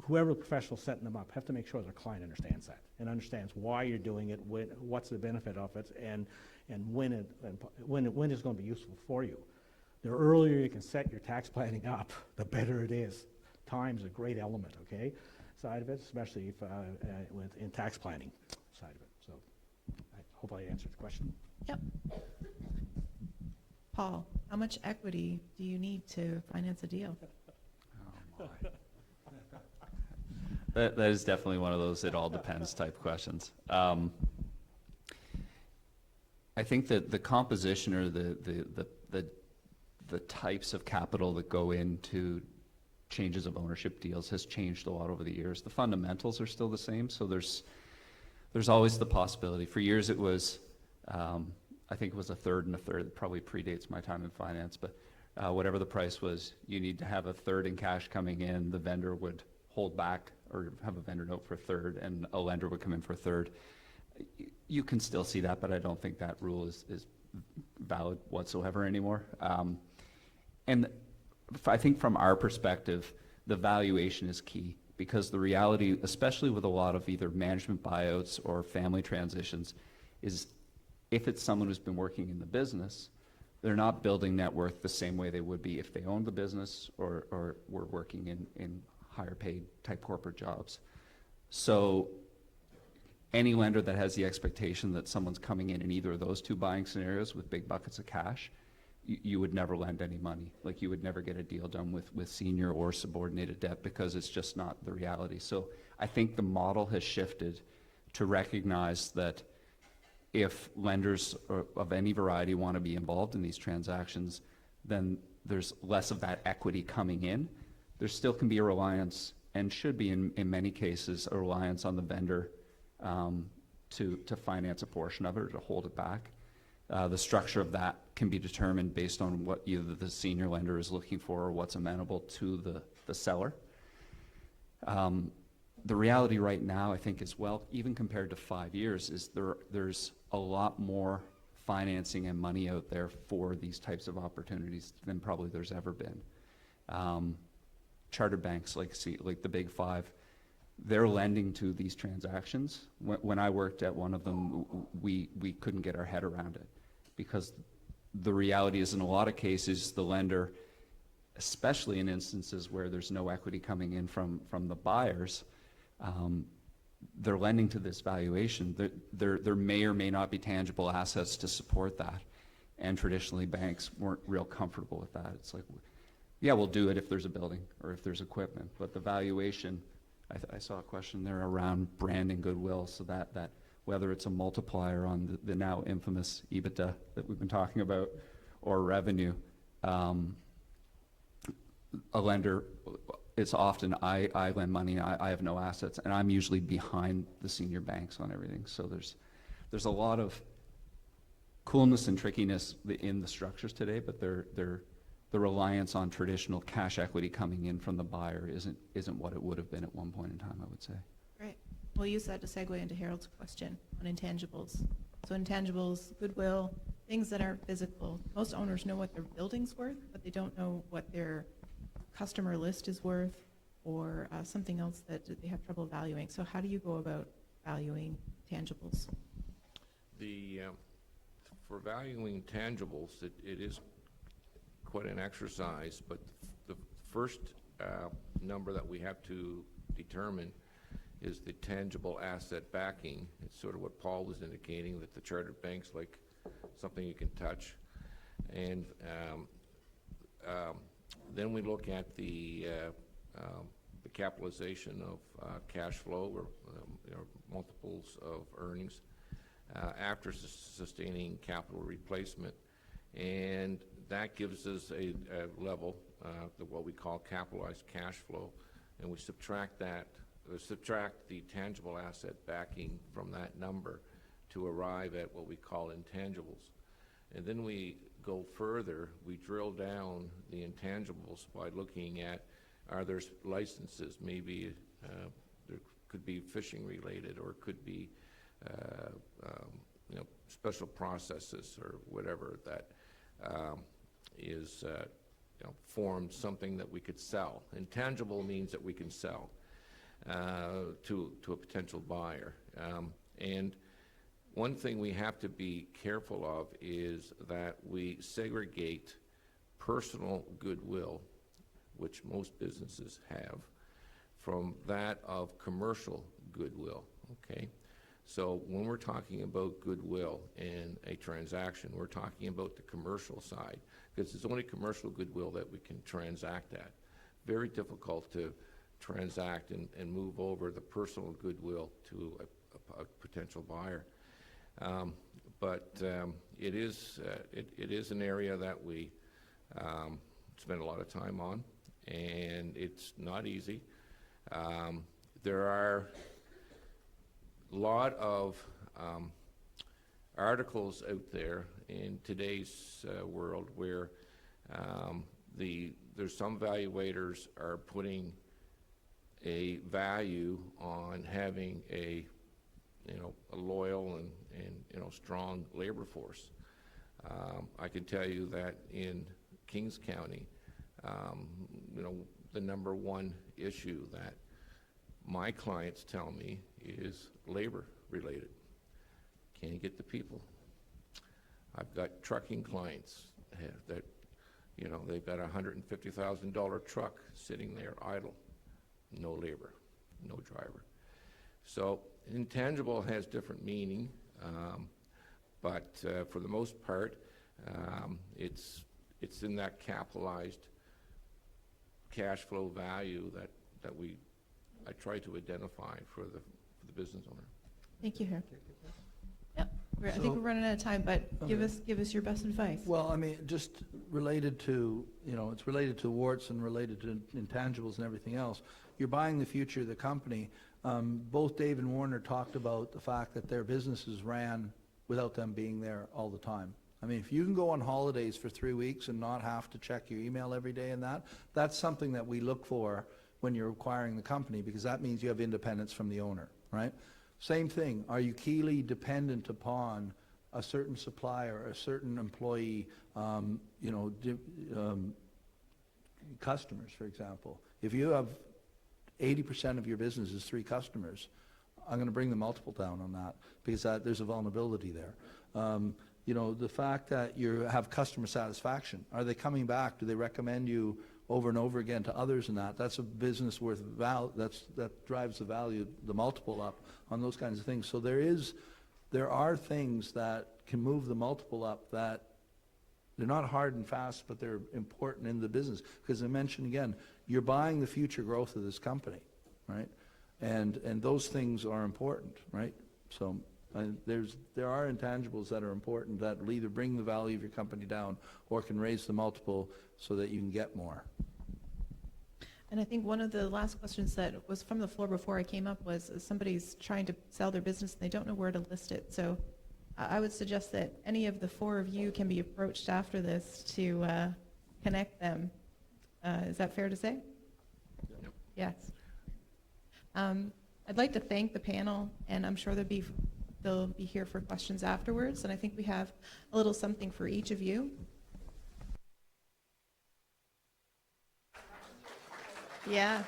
Whoever professional setting them up have to make sure their client understands that and understands why you're doing it, what's the benefit of it, and when it's going to be useful for you. The earlier you can set your tax planning up, the better it is. Time's a great element, okay, side of it, especially if, in tax planning side of it. So I hope I answered the question. Yep. Paul, how much equity do you need to finance a deal? Oh, my. That is definitely one of those it all depends type questions. I think that the composition or the types of capital that go into changes of ownership deals has changed a lot over the years. The fundamentals are still the same, so there's always the possibility. For years it was, I think it was a third and a third. It probably predates my time in finance, but whatever the price was, you need to have a third in cash coming in. The vendor would hold back or have a vendor note for a third, and a lender would come in for a third. You can still see that, but I don't think that rule is valid whatsoever anymore. And I think from our perspective, the valuation is key, because the reality, especially with a lot of either management buyouts or family transitions, is if it's someone who's been working in the business, they're not building net worth the same way they would be if they owned the business or were working in higher paid type corporate jobs. So any lender that has the expectation that someone's coming in either of those two buying scenarios with big buckets of cash, you would never lend any money. Like, you would never get a deal done with senior or subordinated debt, because it's just not the reality. So I think the model has shifted to recognize that if lenders of any variety want to be involved in these transactions, then there's less of that equity coming in. There still can be a reliance, and should be in many cases, a reliance on the vendor to finance a portion of it or to hold it back. The structure of that can be determined based on what either the senior lender is looking for or what's amenable to the seller. The reality right now, I think, as well, even compared to 5 years, is there's a lot more financing and money out there for these types of opportunities than probably there's ever been. Chartered banks like the Big Five, they're lending to these transactions. When I worked at one of them, we couldn't get our head around it, because the reality is, in a lot of cases, the lender, especially in instances where there's no equity coming in from the buyers, they're lending to this valuation. There may or may not be tangible assets to support that, and traditionally banks weren't real comfortable with that. It's like, yeah, we'll do it if there's a building or if there's equipment, but the valuation, I saw a question there around brand and goodwill, so that whether it's a multiplier on the now infamous EBITDA that we've been talking about, or revenue, a lender, it's often I lend money, I have no assets, and I'm usually behind the senior banks on everything. So there's a lot of coolness and trickiness in the structures today, but the reliance on traditional cash equity coming in from the buyer isn't what it would have been at one point in time, I would say. Great. We'll use that to segue into Harold's question on intangibles. So intangibles, goodwill, things that aren't physical. Most owners know what their building's worth, but they don't know what their customer list is worth, or something else that they have trouble valuing. So how do you go about valuing tangibles? For valuing tangibles, it is quite an exercise, but the first number that we have to determine is the tangible asset backing. It's sort of what Paul was indicating, that the chartered banks like something you can touch. And then we look at the capitalization of cash flow, or multiples of earnings after sustaining capital replacement, and that gives us a level, what we call capitalized cash flow, and we subtract the tangible asset backing from that number to arrive at what we call intangibles. And then we go further, we drill down the intangibles by looking at, are there licenses? Maybe there could be fishing related, or could be special processes or whatever that formed something that we could sell. Intangible means that we can sell to a potential buyer. And one thing we have to be careful of is that we segregate personal goodwill, which most businesses have, from that of commercial goodwill, okay? So when we're talking about goodwill in a transaction, we're talking about the commercial side, because it's only commercial goodwill that we can transact at. Very difficult to transact and move over the personal goodwill to a potential buyer. But it is an area that we spend a lot of time on, and it's not easy. There are a lot of articles out there in today's world where there's some valuators are putting a value on having a loyal and strong labor force. I can tell you that in Kings County, the number one issue that my clients tell me is labor related. Can't get the people. I've got trucking clients that, they've got a $150,000 truck sitting there idle. No labor, no driver. So intangible has different meaning, but for the most part, it's in that capitalized cash flow value that I try to identify for the business owner. Thank you, Herb. Yep. I think we're running out of time, but give us your best advice. Well, I mean, just related to, it's related to warts and related to intangibles and everything else. You're buying the future of the company. Both Dave and Warner talked about the fact that their businesses ran without them being there all the time. I mean, if you can go on holidays for 3 weeks and not have to check your email every day and that's something that we look for when you're acquiring the company, because that means you have independence from the owner, right? Same thing. Are you keenly dependent upon a certain supplier, a certain employee, customers, for example? If you have 80% of your business is 3 customers, I'm going to bring the multiple down on that because there's a vulnerability there. The fact that you have customer satisfaction. Are they coming back? Do they recommend you over and over again to others and that's a business worth value. That drives the value, the multiple up on those kinds of things. So there are things that can move the multiple up that they're not hard and fast, but they're important in the business. Because I mentioned again, you're buying the future growth of this company, right? And those things are important, right? So there are intangibles that are important that will either bring the value of your company down or can raise the multiple so that you can get more. And I think one of the last questions that was from the floor before I came up was somebody's trying to sell their business and they don't know where to list it. So I would suggest that any of the 4 of you can be approached after this to connect them. Is that fair to say? Yep. Yes. I'd like to thank the panel, and I'm sure they'll be here for questions afterwards. And I think we have a little something for each of you. Yeah.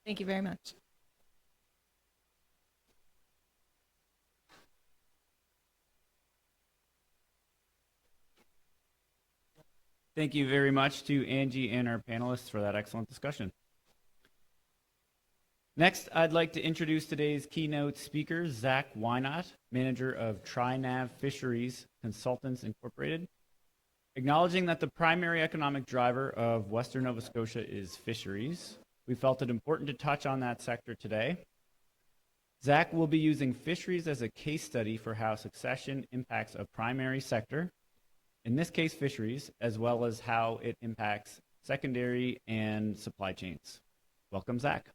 Thank you very much. Thank you very much to Angie and our panelists for that excellent discussion. Next, I'd like to introduce today's keynote speaker, Zach Whynot, manager of TriNav Fisheries Consultants Incorporated. Acknowledging that the primary economic driver of Western Nova Scotia is fisheries, we felt it important to touch on that sector today. Zach will be using fisheries as a case study for how succession impacts a primary sector, in this case fisheries, as well as how it impacts secondary and supply chains. Welcome, Zach.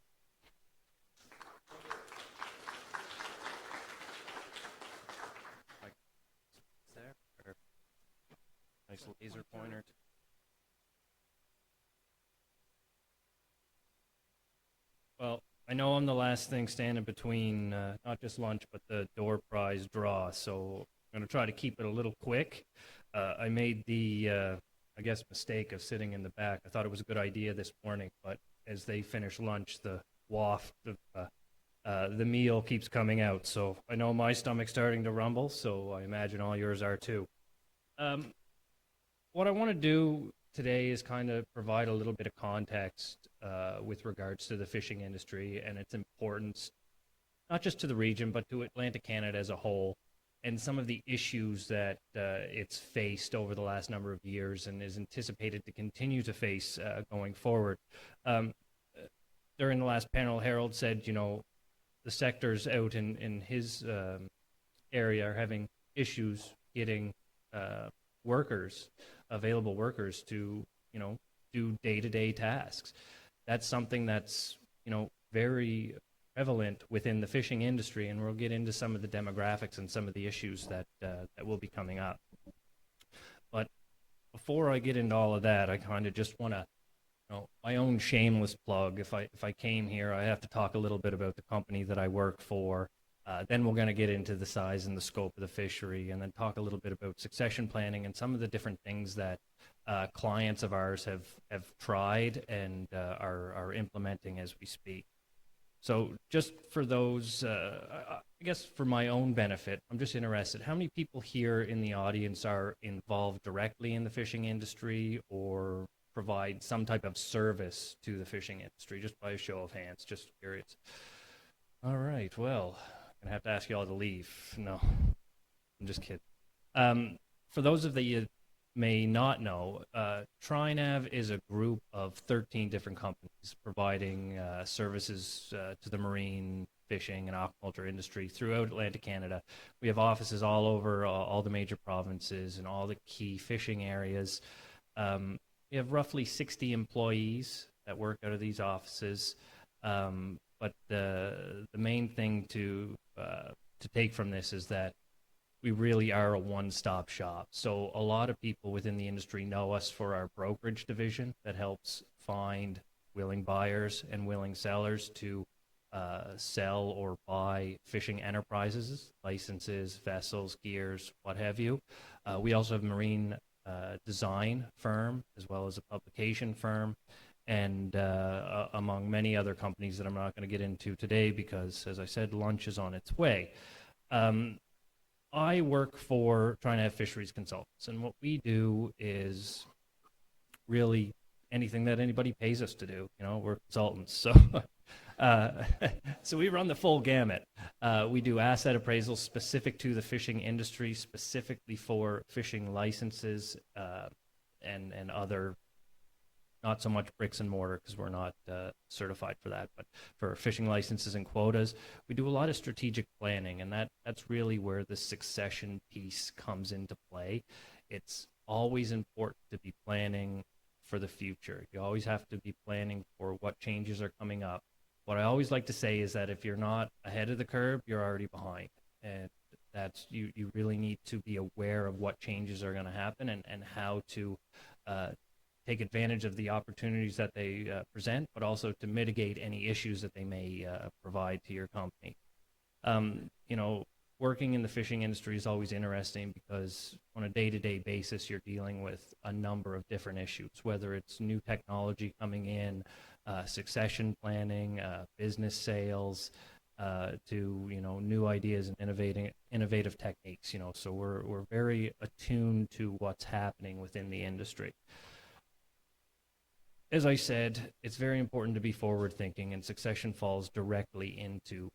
Nice laser pointer. I know I'm the last thing standing between not just lunch, but the door prize draw, so I'm going to try to keep it a little quick. I made the, I guess, mistake of sitting in the back. I thought it was a good idea this morning, but as they finish lunch, the waft of the meal keeps coming out. So I know my stomach's starting to rumble, so I imagine all yours are too. What I want to do today is kind of provide a little bit of context with regards to the fishing industry and its importance, not just to the region, but to Atlantic Canada as a whole, and some of the issues that it's faced over the last number of years and is anticipated to continue to face going forward. During the last panel, Haraold said, you know, the sectors out in his area are having issues getting available workers to, you know, do day-to-day tasks. That's something that's, you know, very prevalent within the fishing industry, and we'll get into some of the demographics and some of the issues that will be coming up. But before I get into all of that, I kind of just want to, you know, my own shameless plug. If I came here, I have to talk a little bit about the company that I work for. Then we're going to get into the size and the scope of the fishery, and then talk a little bit about succession planning and some of the different things that clients of ours have tried and are implementing as we speak. So just for those, I guess for my own benefit, I'm just interested, how many people here in the audience are involved directly in the fishing industry or provide some type of service to the fishing industry? Just by a show of hands, just curious. All right, well, I'm going to have to ask you all to leave. No, I'm just kidding. For those of you may not know, TriNav is a group of 13 different companies providing services to the marine, fishing, and aquaculture industry throughout Atlantic Canada. We have offices all over all the major provinces and all the key fishing areas. We have roughly 60 employees that work out of these offices. But the main thing to take from this is that we really are a one-stop shop. So a lot of people within the industry know us for our brokerage division that helps find willing buyers and willing sellers to sell or buy fishing enterprises, licenses, vessels, gears, what have you. We also have a marine design firm as well as a publication firm, and among many other companies that I'm not going to get into today because, as I said, lunch is on its way. I work for TriNav Fisheries Consultants, and what we do is really anything that anybody pays us to do. You know, we're consultants, so so we run the full gamut. We do asset appraisals specific to the fishing industry, specifically for fishing licenses and other, not so much bricks and mortar because we're not certified for that, but for fishing licenses and quotas. We do a lot of strategic planning, and that's really where the succession piece comes into play. It's always important to be planning for the future. You always have to be planning for what changes are coming up. What I always like to say is that if you're not ahead of the curve, you're already behind. And that's you really need to be aware of what changes are going to happen and how to take advantage of the opportunities that they present, but also to mitigate any issues that they may provide to your company. You know, working in the fishing industry is always interesting because on a day-to-day basis, you're dealing with a number of different issues, whether it's new technology coming in, succession planning, business sales, to, you know, new ideas and innovative techniques. You know, so we're very attuned to what's happening within the industry. As I said, it's very important to be forward-thinking, and succession falls directly into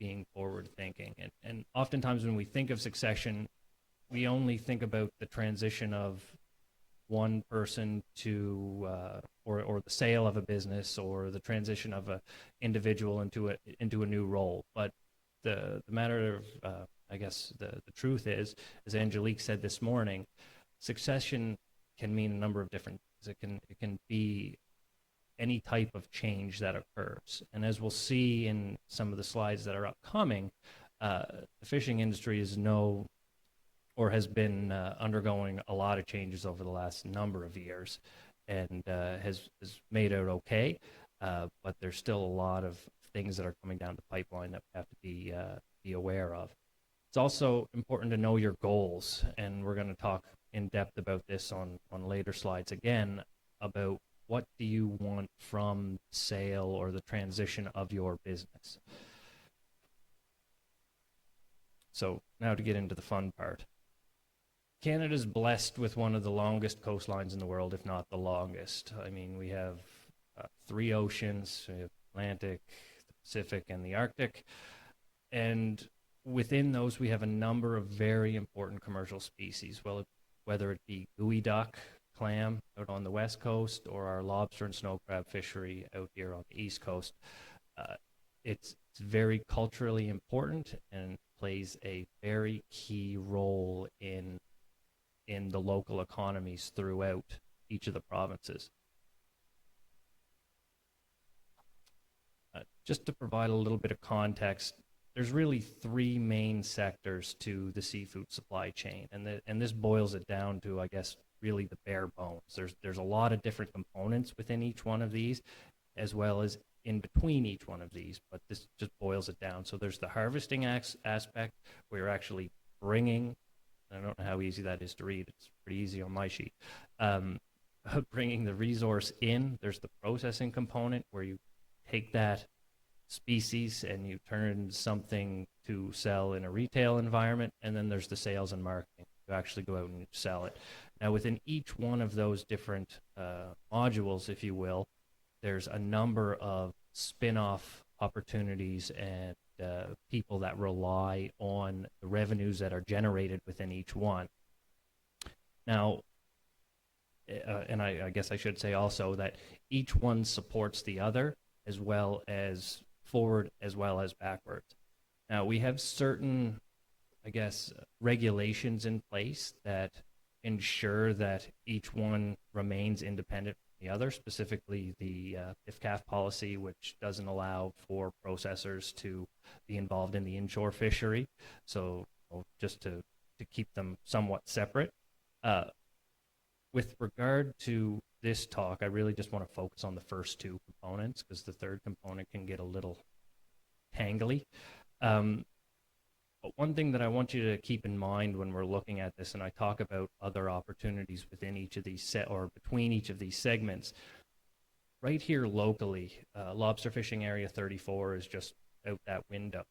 being forward-thinking. And oftentimes when we think of succession, we only think about the transition of one person to, or the sale of a business, or the transition of an individual into a new role. But the matter of, I guess the truth is, as Angelique said this morning, succession can mean a number of different things. It can be any type of change that occurs. And as we'll see in some of the slides that are upcoming, the fishing industry is has been undergoing a lot of changes over the last number of years, and has made it okay, but there's still a lot of things that are coming down the pipeline that we have to be aware of. It's also important to know your goals, and we're going to talk in depth about this on later slides again, about what do you want from sale or the transition of your business. So now to get into the fun part. Canada's blessed with one of the longest coastlines in the world, if not the longest. I mean, we have 3 oceans, we have Atlantic, the Pacific, and the Arctic. And within those, we have a number of very important commercial species, well, whether it be gooey duck, clam out on the west coast, or our lobster and snow crab fishery out here on the east coast. It's very culturally important and plays a very key role in the local economies throughout each of the provinces. Just to provide a little bit of context, there's really 3 main sectors to the seafood supply chain, and this boils it down to, I guess, really the bare bones. There's a lot of different components within each one of these, as well as in between each one of these, but this just boils it down. So there's the harvesting aspect, where you're actually bringing, I don't know how easy that is to read, it's pretty easy on my sheet, bringing the resource in. There's the processing component, where you take that species and you turn it into something to sell in a retail environment, and then there's the sales and marketing. You actually go out and sell it. Now, within each one of those different modules, if you will, there's a number of spin-off opportunities and people that rely on the revenues that are generated within each one. Now, and I guess I should say also that each one supports the other, as well as forward as well as backwards. Now, we have certain, I guess, regulations in place that ensure that each one remains independent from the other, specifically the IFCAF policy, which doesn't allow for processors to be involved in the inshore fishery. So just to keep them somewhat separate. With regard to this talk, I really just want to focus on the first 2 components, because the third component can get a little tangly. But one thing that I want you to keep in mind when we're looking at this, and I talk about other opportunities within each of these or between each of these segments, right here locally, lobster fishing area 34 is just out that window.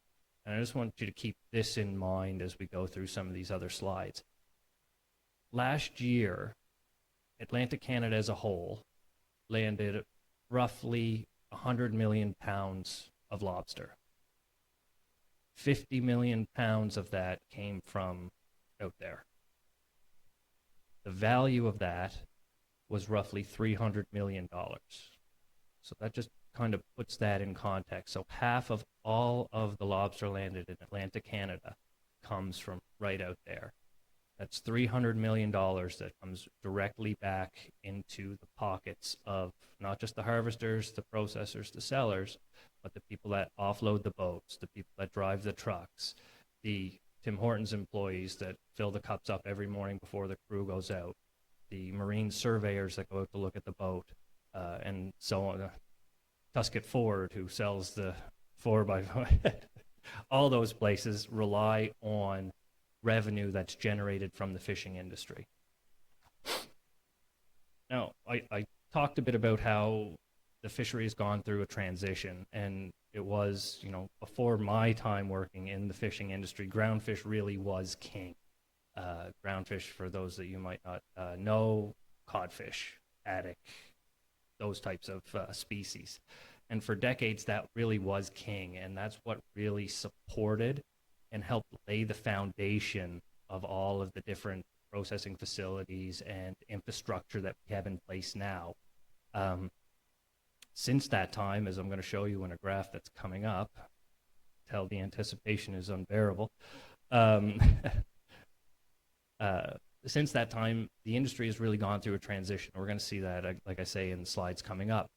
And I just want you to keep this in mind as we go through some of these other slides. Last year, Atlantic Canada as a whole landed roughly 100 million pounds of lobster. 50 million pounds of that came from out there. The value of that was roughly $300 million. So that just kind of puts that in context. So half of all of the lobster landed in Atlantic Canada comes from right out there. That's $300 million that comes directly back into the pockets of not just the harvesters, the processors, the sellers, but the people that offload the boats, the people that drive the trucks, the Tim Hortons employees that fill the cups up every morning before the crew goes out, the marine surveyors that go out to look at the boat, and so on. Tusket Ford, who sells the 4x4. All those places rely on revenue that's generated from the fishing industry. Now, I talked a bit about how the fishery has gone through a transition, and it was, before my time working in the fishing industry, groundfish really was king. Groundfish, for those that you might not know, codfish, haddock, those types of species. And for decades, that really was king, and that's what really supported and helped lay the foundation of all of the different processing facilities and infrastructure that we have in place now. Since that time, as I'm going to show you in a graph that's coming up, tell the anticipation is unbearable. Since that time, the industry has really gone through a transition. We're going to see that, like I say, in the slides coming up,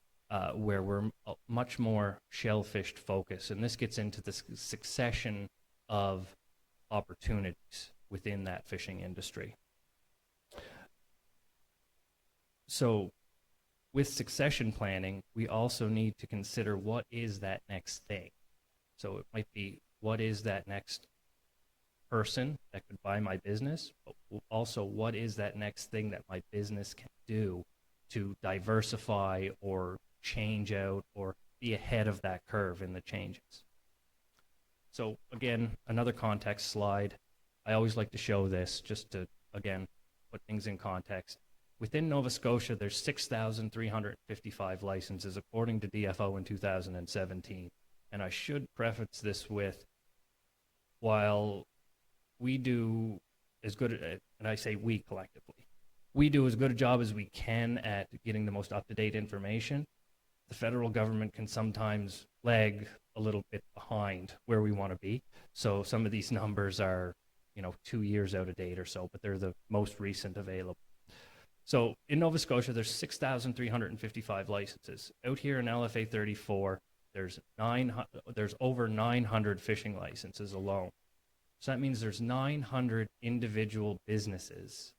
where we're much more shellfished focused. And this gets into the succession of opportunities within that fishing industry. So with succession planning, we also need to consider what is that next thing. So it might be, what is that next person that could buy my business, but also what is that next thing that my business can do to diversify or change out or be ahead of that curve in the changes. So again, another context slide. I always like to show this just to, again, put things in context. Within Nova Scotia, there's 6,355 licenses according to DFO in 2017. And I should preface this with, while we do as good, and I say we collectively, we do as good a job as we can at getting the most up-to-date information, the federal government can sometimes lag a little bit behind where we want to be. So some of these numbers are, 2 years out of date or so, but they're the most recent available. So in Nova Scotia, there's 6,355 licenses. Out here in LFA 34, there's over 900 fishing licenses alone. So that means there's 900 individual businesses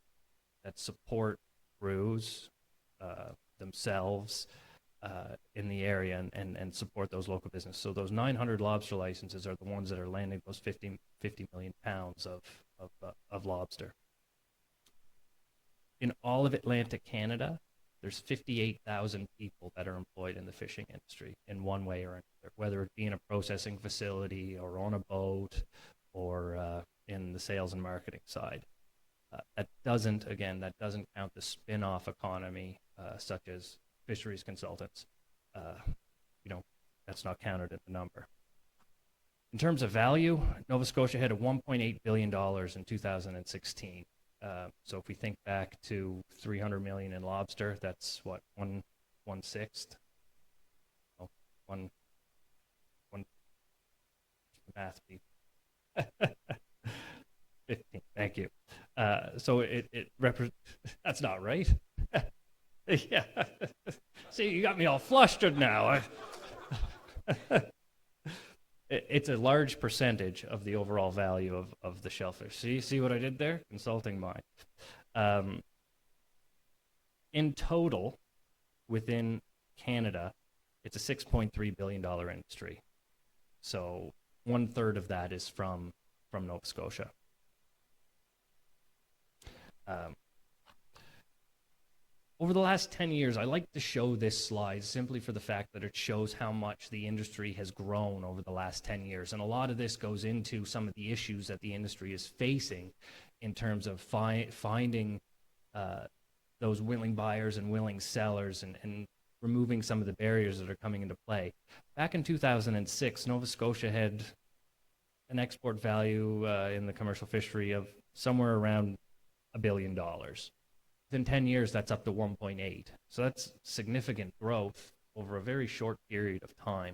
that support crews themselves in the area and support those local businesses. So those 900 lobster licenses are the ones that are landing those 50 million pounds of lobster. In all of Atlantic Canada, there's 58,000 people that are employed in the fishing industry in one way or another, whether it be in a processing facility or on a boat or in the sales and marketing side. That doesn't count the spin-off economy such as fisheries consultants. That's not counted in the number. In terms of value, Nova Scotia had a $1.8 billion in 2016. So if we think back to 300 million in lobster, that's what, one sixth? Oh, one math people. 15, thank you. So it that's not right. Yeah. See, you got me all flustered now. It's a large percentage of the overall value of the shellfish. See what I did there? Consulting mind. In total, within Canada, it's a $6.3 billion industry. So 1/3 of that is from Nova Scotia. Over the last 10 years, I like to show this slide simply for the fact that it shows how much the industry has grown over the last 10 years. And a lot of this goes into some of the issues that the industry is facing in terms of finding those willing buyers and willing sellers and removing some of the barriers that are coming into play. Back in 2006, Nova Scotia had an export value in the commercial fishery of somewhere around $1 billion. Within 10 years, that's up to 1.8. So that's significant growth over a very short period of time.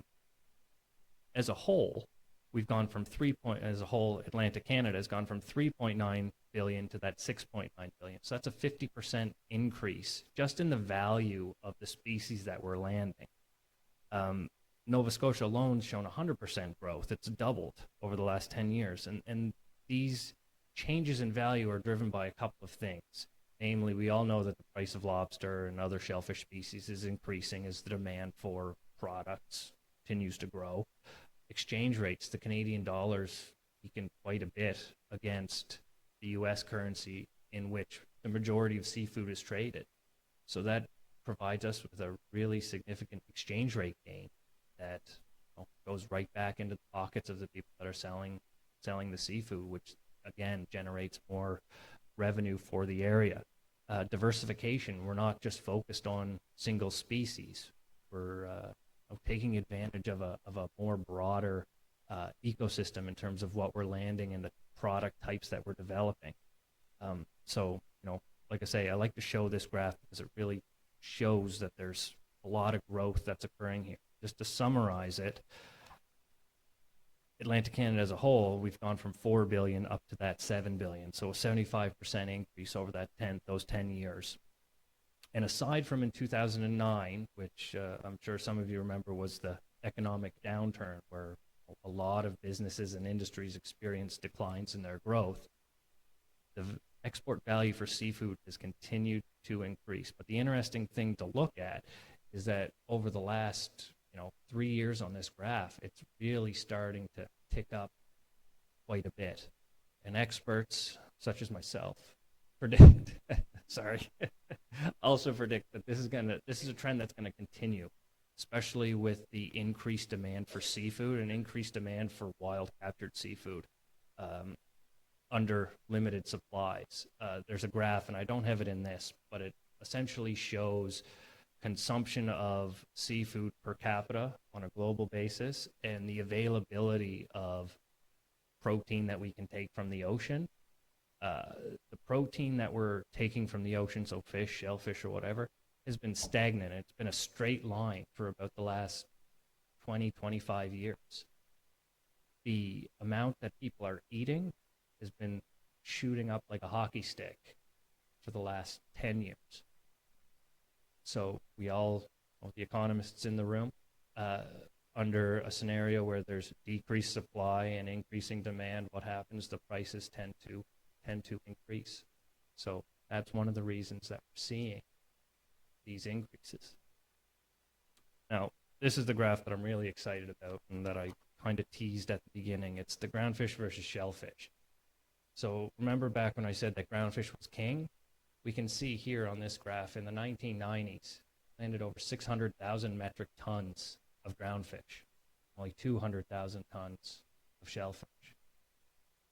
As a whole, we've gone from Atlantic Canada has gone from 3.9 billion to that 6.9 billion. So that's a 50% increase just in the value of the species that we're landing. Nova Scotia alone has shown 100% growth. It's doubled over the last 10 years. And these changes in value are driven by a couple of things. Namely, we all know that the price of lobster and other shellfish species is increasing as the demand for products continues to grow. Exchange rates, the Canadian dollar's weakened quite a bit against the U.S. currency in which the majority of seafood is traded. So that provides us with a really significant exchange rate gain that goes right back into the pockets of the people that are selling the seafood, which again generates more revenue for the area. Diversification, we're not just focused on single species. We're taking advantage of a more broader ecosystem in terms of what we're landing and the product types that we're developing. So, like I say, I like to show this graph because it really shows that there's a lot of growth that's occurring here. Just to summarize it, Atlantic Canada as a whole, we've gone from 4 billion up to that 7 billion. So a 75% increase over those 10 years. And aside from in 2009, which I'm sure some of you remember was the economic downturn where a lot of businesses and industries experienced declines in their growth, the export value for seafood has continued to increase. But the interesting thing to look at is that over the last 3 years on this graph, it's really starting to tick up quite a bit. And experts such as myself predict, also predict that this is a trend that's gonna continue, especially with the increased demand for seafood and increased demand for wild captured seafood under limited supplies. There's a graph, and I don't have it in this, but it essentially shows consumption of seafood per capita on a global basis and the availability of protein that we can take from the ocean. The protein that we're taking from the ocean, so fish, shellfish, or whatever, has been stagnant. It's been a straight line for about the last 20, 25 years. The amount that people are eating has been shooting up like a hockey stick for the last 10 years. So we all, the economists in the room, under a scenario where there's decreased supply and increasing demand, what happens? The prices tend to increase. So that's one of the reasons that we're seeing these increases. Now, this is the graph that I'm really excited about and that I kind of teased at the beginning. It's the groundfish versus shellfish. So remember back when I said that groundfish was king? We can see here on this graph in the 1990s, landed over 600,000 metric tons of groundfish, only 200,000 tons of shellfish.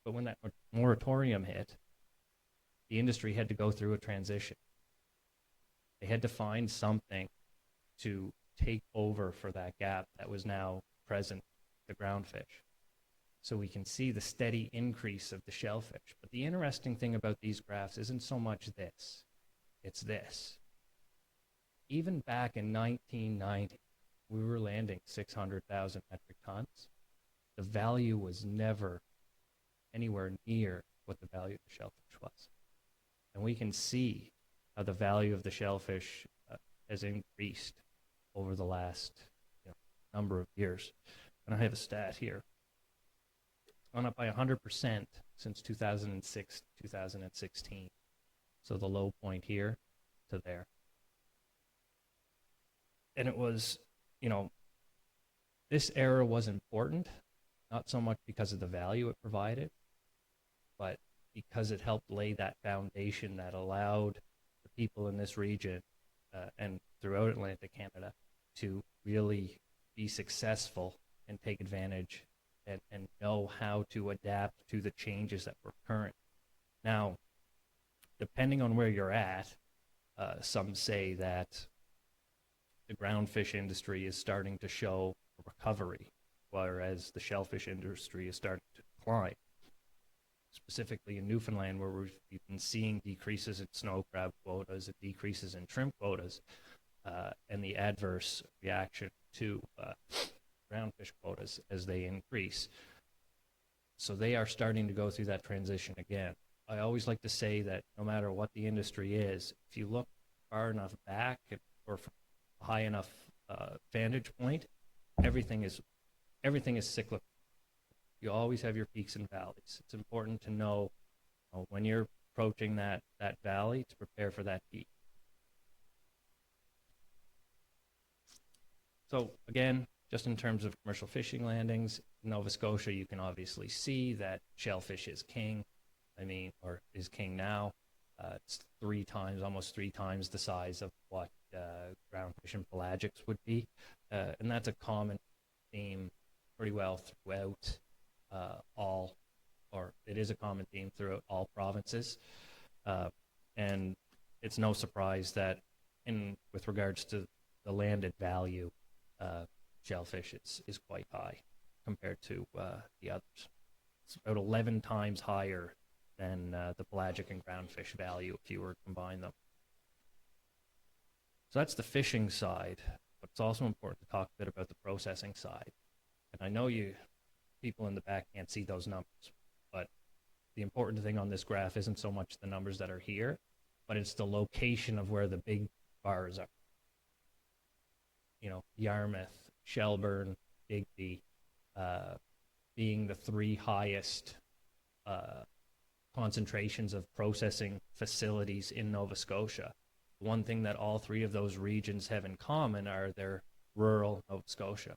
But when that moratorium hit, the industry had to go through a transition. They had to find something to take over for that gap that was now present, the groundfish. So we can see the steady increase of the shellfish. But the interesting thing about these graphs isn't so much this, it's this. Even back in 1990, we were landing 600,000 metric tons. The value was never anywhere near what the value of the shellfish was. And we can see how the value of the shellfish has increased over the last number of years. And I have a stat here. It's gone up by 100% since 2006, 2016. So the low point here to there. And it was, this era was important, not so much because of the value it provided, but because it helped lay that foundation that allowed the people in this region and throughout Atlantic Canada to really be successful and take advantage and know how to adapt to the changes that were current. Now, depending on where you're at, some say that the groundfish industry is starting to show a recovery, whereas the shellfish industry is starting to decline. Specifically in Newfoundland, where we've been seeing decreases in snow crab quotas and decreases in shrimp quotas, and the adverse reaction to groundfish quotas as they increase. So they are starting to go through that transition again. I always like to say that no matter what the industry is, if you look far enough back or from a high enough vantage point, everything is cyclical. You always have your peaks and valleys. It's important to know when you're approaching that valley to prepare for that peak. So again, just in terms of commercial fishing landings, in Nova Scotia, you can obviously see that shellfish is king. Or is king now. It's almost three times the size of what groundfish and pelagics would be. And that's a common theme pretty well throughout it is a common theme throughout all provinces. And it's no surprise that with regards to the landed value, shellfish is quite high compared to the others. It's about 11 times higher than the pelagic and groundfish value if you were to combine them. So that's the fishing side, but it's also important to talk a bit about the processing side. And I know people in the back can't see those numbers, but the important thing on this graph isn't so much the numbers that are here, but it's the location of where the big bars are. Yarmouth, Shelburne, Digby, being the three highest concentrations of processing facilities in Nova Scotia. One thing that all three of those regions have in common are their rural Nova Scotia.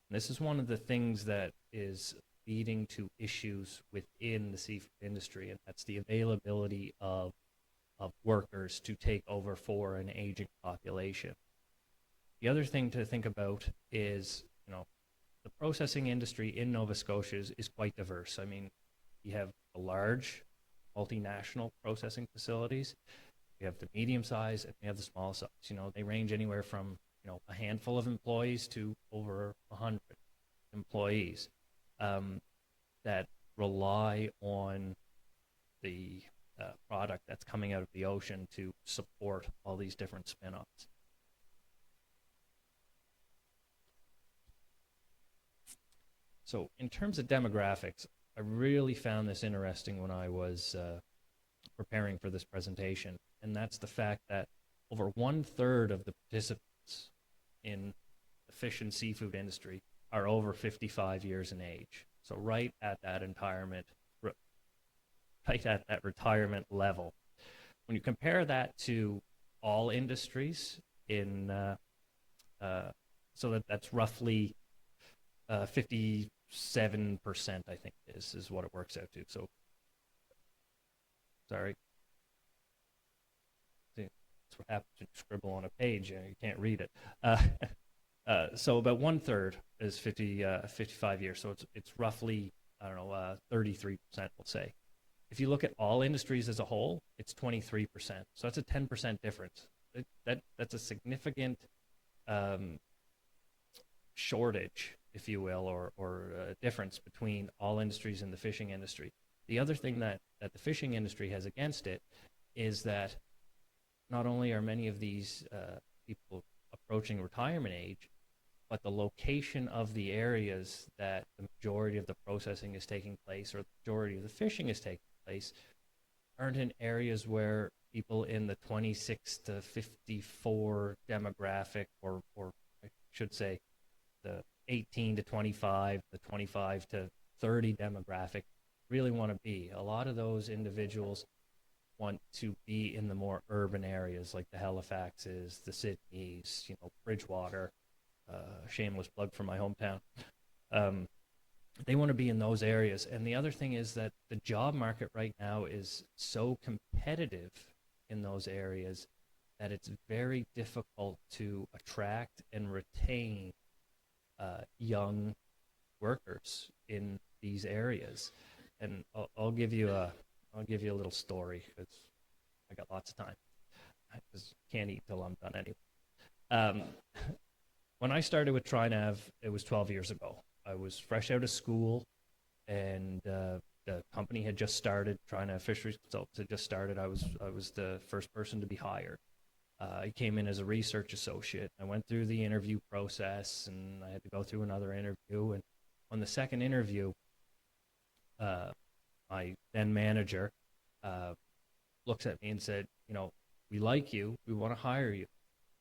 And this is one of the things that is leading to issues within the seafood industry, and that's the availability of workers to take over for an aging population. The other thing to think about is, the processing industry in Nova Scotia is quite diverse. I mean, you have the large multinational processing facilities, you have the medium size, and you have the small size. They range anywhere from, a handful of employees to over 100 employees that rely on the product that's coming out of the ocean to support all these different spin-offs. So in terms of demographics, I really found this interesting when I was preparing for this presentation, and that's the fact that over 1/3 of the participants in the fish and seafood industry are over 55 years in age. So right at that retirement level. When you compare that to all industries in, so that's roughly 57%, I think is what it works out to. So, sorry. See, that's what happens when you scribble on a page, you can't read it. So about 1/3 is 55 years. So it's roughly, 33%, we'll say. If you look at all industries as a whole, it's 23%. So that's a 10% difference. That's a significant shortage, if you will, or difference between all industries and the fishing industry. The other thing that the fishing industry has against it is that not only are many of these people approaching retirement age, but the location of the areas that the majority of the processing is taking place, or the majority of the fishing is taking place, aren't in areas where people in the 26 to 54 demographic, or I should say the 18 to 25, the 25 to 30 demographic really want to be. A lot of those individuals want to be in the more urban areas like the Halifaxes, the Sydneys, Bridgewater, shameless plug for my hometown. They want to be in those areas. And the other thing is that the job market right now is so competitive in those areas that it's very difficult to attract and retain young workers in these areas. And I'll give you a little story because I got lots of time. I just can't eat till I'm done anyway. When I started with TriNav, it was 12 years ago. I was fresh out of school, and the company had just started. TriNav Fisheries Consultants had just started. I was the first person to be hired. I came in as a research associate. I went through the interview process, and I had to go through another interview. And on the second interview, my then manager looks at me and said, we like you, we want to hire you,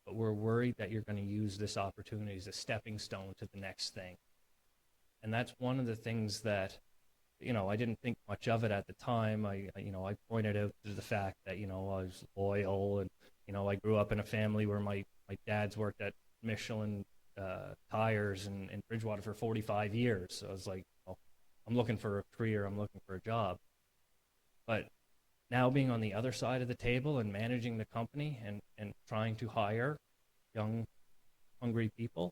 but we're worried that you're going to use this opportunity as a stepping stone to the next thing. And that's one of the things that, I didn't think much of it at the time. I pointed out to the fact that, I was loyal, and, I grew up in a family where my dad's worked at Michelin tires in Bridgewater for 45 years. So I was like, I'm looking for a career, I'm looking for a job. But now being on the other side of the table and managing the company and trying to hire young, hungry people,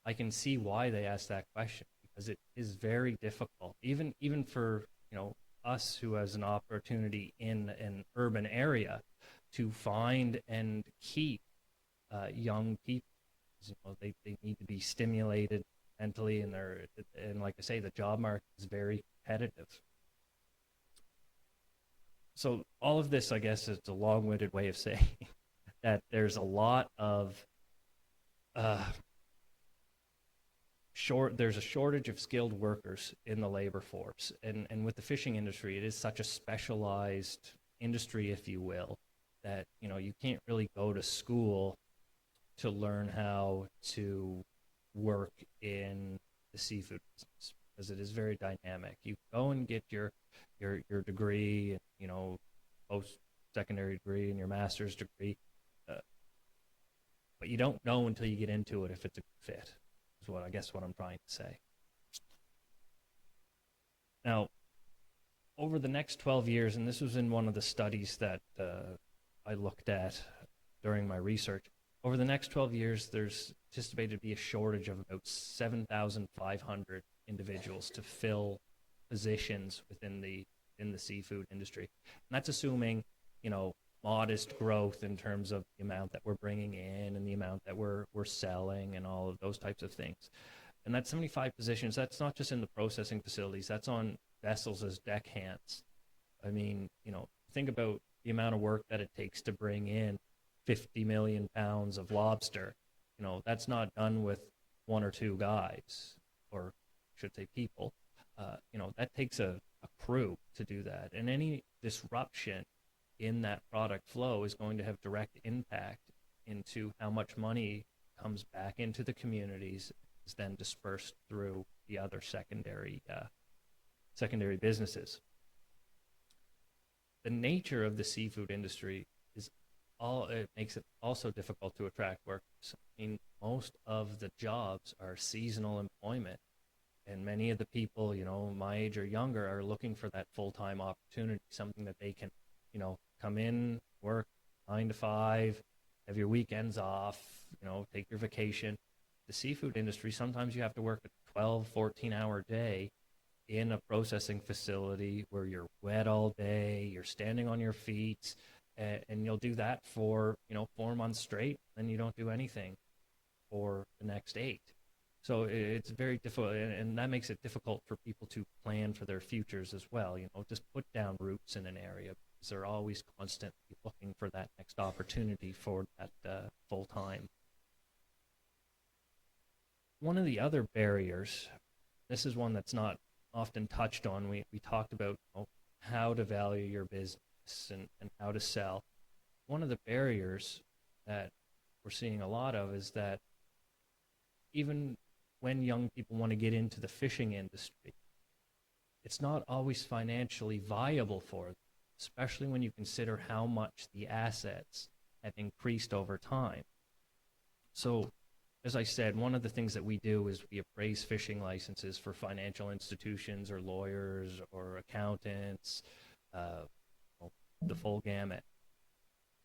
I can see why they ask that question, because it is very difficult, even for us who has an opportunity in an urban area to find and keep young people. They need to be stimulated mentally, and like I say, the job market is very competitive. So all of this, I guess, is a long-winded way of saying that there's a lot of there's a shortage of skilled workers in the labor force, and with the fishing industry, it is such a specialized industry, if you will, that you can't really go to school to learn how to work in the seafood business, because it is very dynamic. You go and get your your degree, and, you know, post-secondary degree and your master's degree, but you don't know until you get into it if it's a good fit, is what I guess what I'm trying to say. Now, over the next 12 years, and this was in one of the studies that I looked at during my research, over the next 12 years, there's anticipated to be a shortage of about 7,500 individuals to fill positions within the seafood industry. And that's assuming, you know, modest growth in terms of the amount that we're bringing in and the amount that we're selling and all of those types of things. And that 75 positions, that's not just in the processing facilities, that's on vessels as deckhands. I mean, you know, think about the amount of work that it takes to bring in 50 million pounds of lobster. You know, that's not done with one or two guys, or I should say people. You know, that takes a crew to do that. And any disruption in that product flow is going to have direct impact into how much money comes back into the communities, is then dispersed through the other secondary businesses. The nature of the seafood industry is it makes it also difficult to attract workers. I mean, most of the jobs are seasonal employment, and many of the people, you know, my age or younger, are looking for that full-time opportunity, something that they can, you know, come in, work 9 to 5, have your weekends off, you know, take your vacation. The seafood industry, sometimes you have to work a 12, 14-hour day in a processing facility where you're wet all day, you're standing on your feet, and you'll do that for, you know, 4 months straight, then you don't do anything for the next 8. So it's very difficult, and that makes it difficult for people to plan for their futures as well. You know, just put down roots in an area, because they're always constantly looking for that next opportunity for that full time. One of the other barriers, this is one that's not often touched on. We talked about, you know, how to value your business and how to sell. One of the barriers that we're seeing a lot of is that even when young people want to get into the fishing industry, it's not always financially viable for them, especially when you consider how much the assets have increased over time. So, as I said, one of the things that we do is we appraise fishing licenses for financial institutions or lawyers or accountants, the full gamut.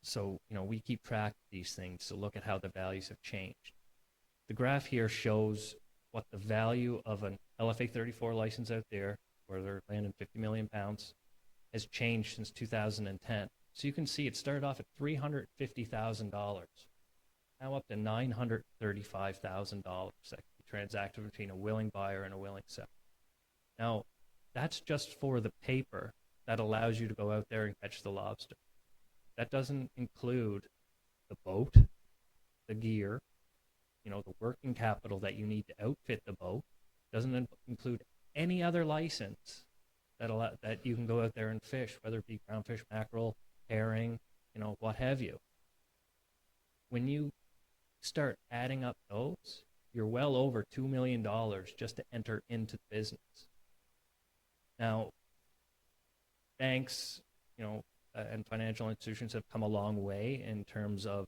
So, you know, we keep track of these things to look at how the values have changed. The graph here shows what the value of an LFA 34 license out there, where they're landing 50 million pounds, has changed since 2010. So you can see it started off at $350,000, now up to $935,000 that can be transacted between a willing buyer and a willing seller. Now, that's just for the paper that allows you to go out there and catch the lobster. That doesn't include the boat, the gear, you know, the working capital that you need to outfit the boat. Doesn't include any other license that you can go out there and fish, whether it be groundfish, mackerel, herring, you know, what have you. When you start adding up those, you're well over $2 million just to enter into the business. Now, banks, you know, and financial institutions have come a long way in terms of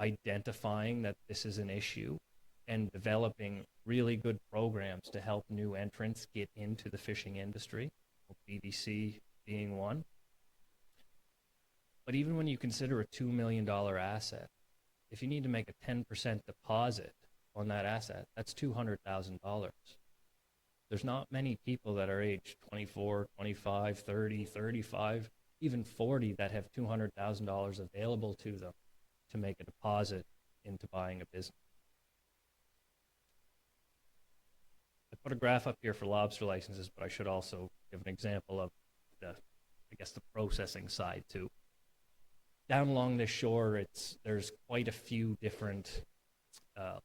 identifying that this is an issue and developing really good programs to help new entrants get into the fishing industry, BDC being one. But even when you consider a $2 million asset, if you need to make a 10% deposit on that asset, that's $200,000. There's not many people that are aged 24, 25, 30, 35, even 40 that have $200,000 available to them to make a deposit into buying a business. I put a graph up here for lobster licenses, but I should also give an example of the processing side too. Down along this shore, there's quite a few different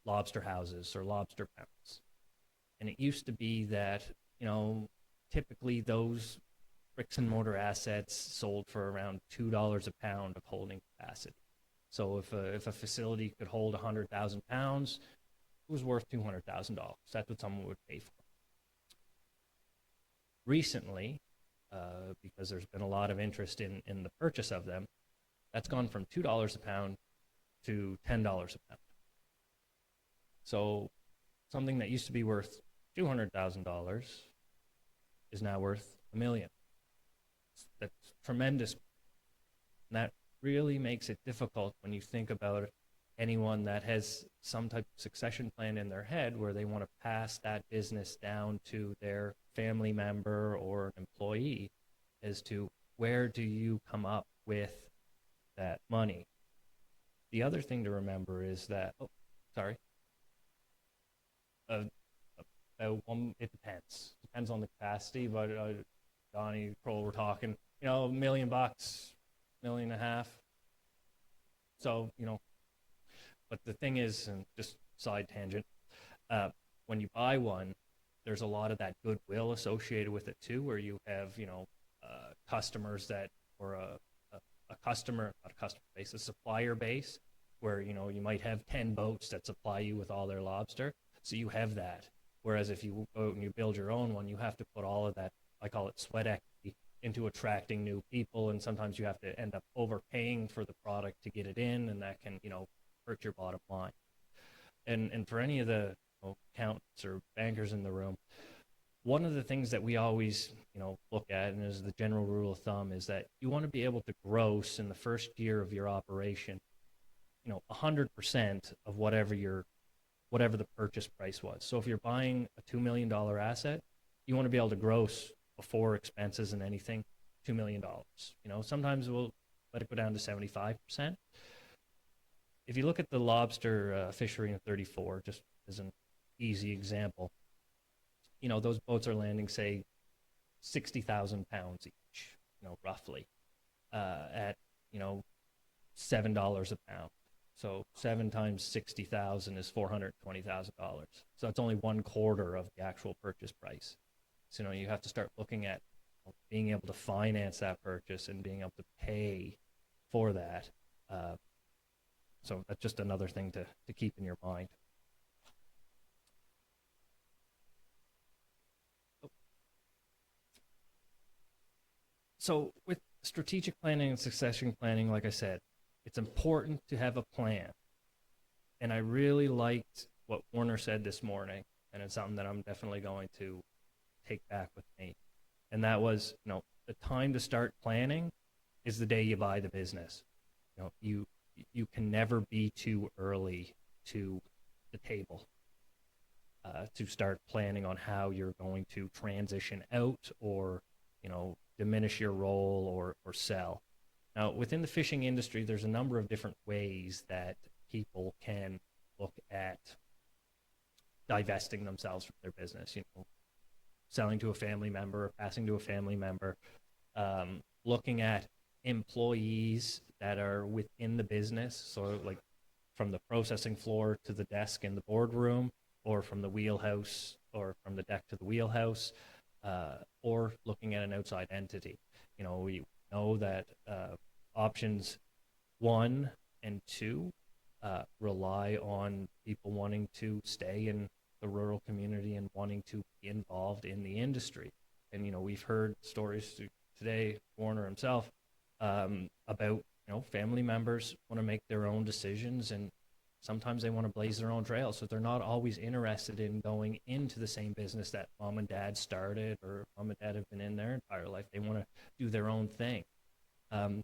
lobster houses or lobster pounds. And it used to be that, you know, typically those bricks and mortar assets sold for around $2 a pound of holding capacity. So if a facility could hold 100,000 pounds, it was worth $200,000. That's what someone would pay for. Recently, because there's been a lot of interest in the purchase of them. That's gone from $2 a pound to $10 a pound. So something that used to be worth $200,000 is now worth $1 million. That's tremendous. And that really makes it difficult when you think about anyone that has some type of succession plan in their head where they want to pass that business down to their family member or an employee, as to where do you come up with that money. The other thing to remember is that, it depends on the capacity, but Donnie, Kroll, we're talking, $1 million, $1.5 million. So, but the thing is, and just side tangent, when you buy one, there's a lot of that goodwill associated with it too, where you have, customers that, or a customer, not a customer base, a supplier base, where, you might have 10 boats that supply you with all their lobster. So you have that. Whereas if you go out and you build your own one, you have to put all of that, I call it sweat equity, into attracting new people. And sometimes you have to end up overpaying for the product to get it in, and that can, hurt your bottom line. And for any of the accountants or bankers in the room, one of the things that we always, look at, and as the general rule of thumb, is that you want to be able to gross in the first year of your operation, 100% of whatever the purchase price was. So if you're buying a $2 million asset, you want to be able to gross before expenses and anything $2 million. Sometimes we'll let it go down to 75%. If you look at the lobster fishery in 34, just as an easy example, those boats are landing, say, 60,000 pounds each, roughly, at, $7 a pound. So 7 times 60,000 is $420,000. So that's only 1/4 of the actual purchase price. So, you have to start looking at being able to finance that purchase and being able to pay for that. So that's just another thing to keep in your mind. So with strategic planning and succession planning, like I said, it's important to have a plan. And I really liked what Warner said this morning, and it's something that I'm definitely going to take back with me. And that was, the time to start planning is the day you buy the business. You can never be too early to the table to start planning on how you're going to transition out, or, diminish your role or sell. Now, within the fishing industry, there's a number of different ways that people can look at divesting themselves from their business, selling to a family member, passing to a family member, looking at employees that are within the business, so like from the processing floor to the desk in the boardroom, or from the wheelhouse, or from the deck to the wheelhouse, or looking at an outside entity. We know that options 1 and 2 rely on people wanting to stay in the rural community and wanting to be involved in the industry. And, we've heard stories today, Warner himself, about, family members want to make their own decisions, and sometimes they want to blaze their own trail. So they're not always interested in going into the same business that mom and dad started, or mom and dad have been in their entire life. They want to do their own thing.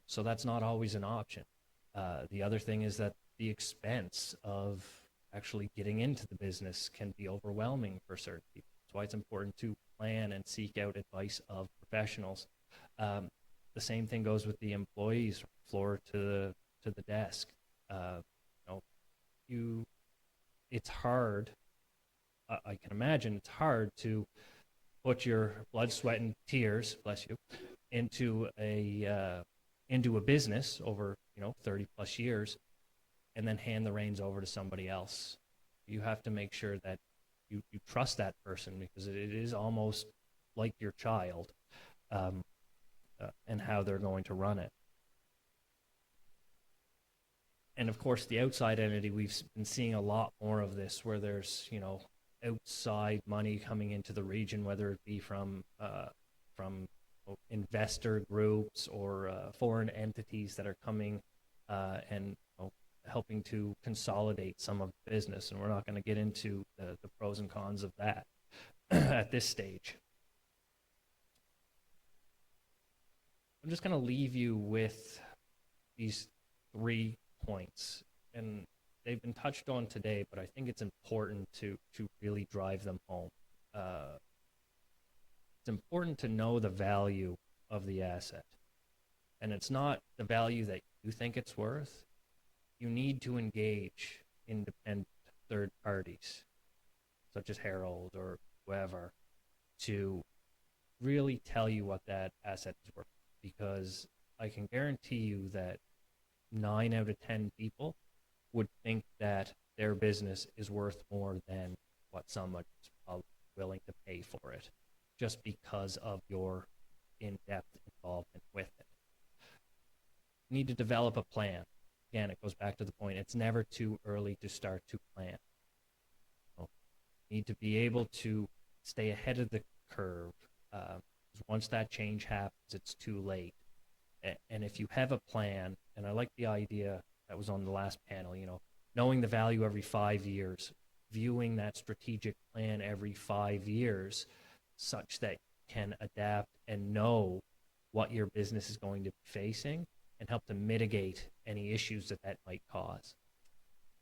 So that's not always an option. The other thing is that the expense of actually getting into the business can be overwhelming for certain people. That's why it's important to plan and seek out advice of professionals. The same thing goes with the employees, from the floor to the desk. It's hard. I can imagine it's hard to put your blood, sweat, and tears, bless you, into a business over 30 plus years, and then hand the reins over to somebody else. You have to make sure that you trust that person, because it is almost like your child, and how they're going to run it. And of course, the outside entity, we've been seeing a lot more of this, where there's outside money coming into the region, whether it be from investor groups or foreign entities that are coming and helping to consolidate some of the business. And we're not going to get into the pros and cons of that at this stage. I'm just going to leave you with these 3 points. And they've been touched on today, but I think it's important to really drive them home. It's important to know the value of the asset. And it's not the value that you think it's worth. You need to engage independent third parties, such as Haraold or whoever, to really tell you what that asset is worth. Because I can guarantee you that 9 out of 10 people would think that their business is worth more than what someone is probably willing to pay for it, just because of your in-depth involvement with it. You need to develop a plan. Again, it goes back to the point, it's never too early to start to plan. You need to be able to stay ahead of the curve. Once that change happens, it's too late. And if you have a plan, and I like the idea that was on the last panel, knowing the value every 5 years, viewing that strategic plan every 5 years, such that you can adapt and know what your business is going to be facing and help to mitigate any issues that might cause.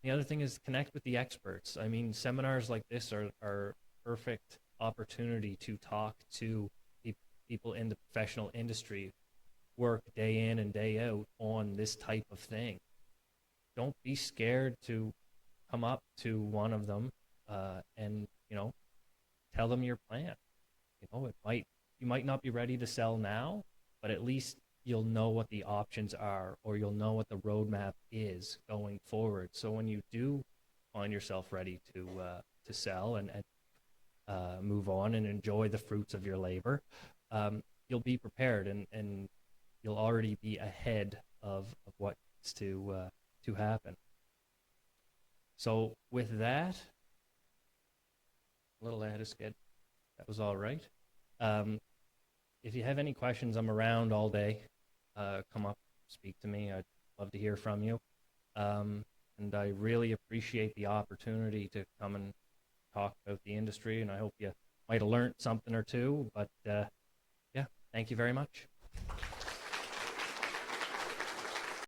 The other thing is connect with the experts. I mean, seminars like this are a perfect opportunity to talk to people in the professional industry, work day in and day out on this type of thing. Don't be scared to come up to one of them and tell them your plan. You might not be ready to sell now, but at least you'll know what the options are, or you'll know what the roadmap is going forward. So when you do find yourself ready to sell and move on and enjoy the fruits of your labor, you'll be prepared and you'll already be ahead of what needs to happen. So with that, a little ahead of schedule. That was all right. If you have any questions, I'm around all day. Come up, speak to me. I'd love to hear from you. And I really appreciate the opportunity to come and talk about the industry, and I hope you might have learned something or two. But yeah, thank you very much.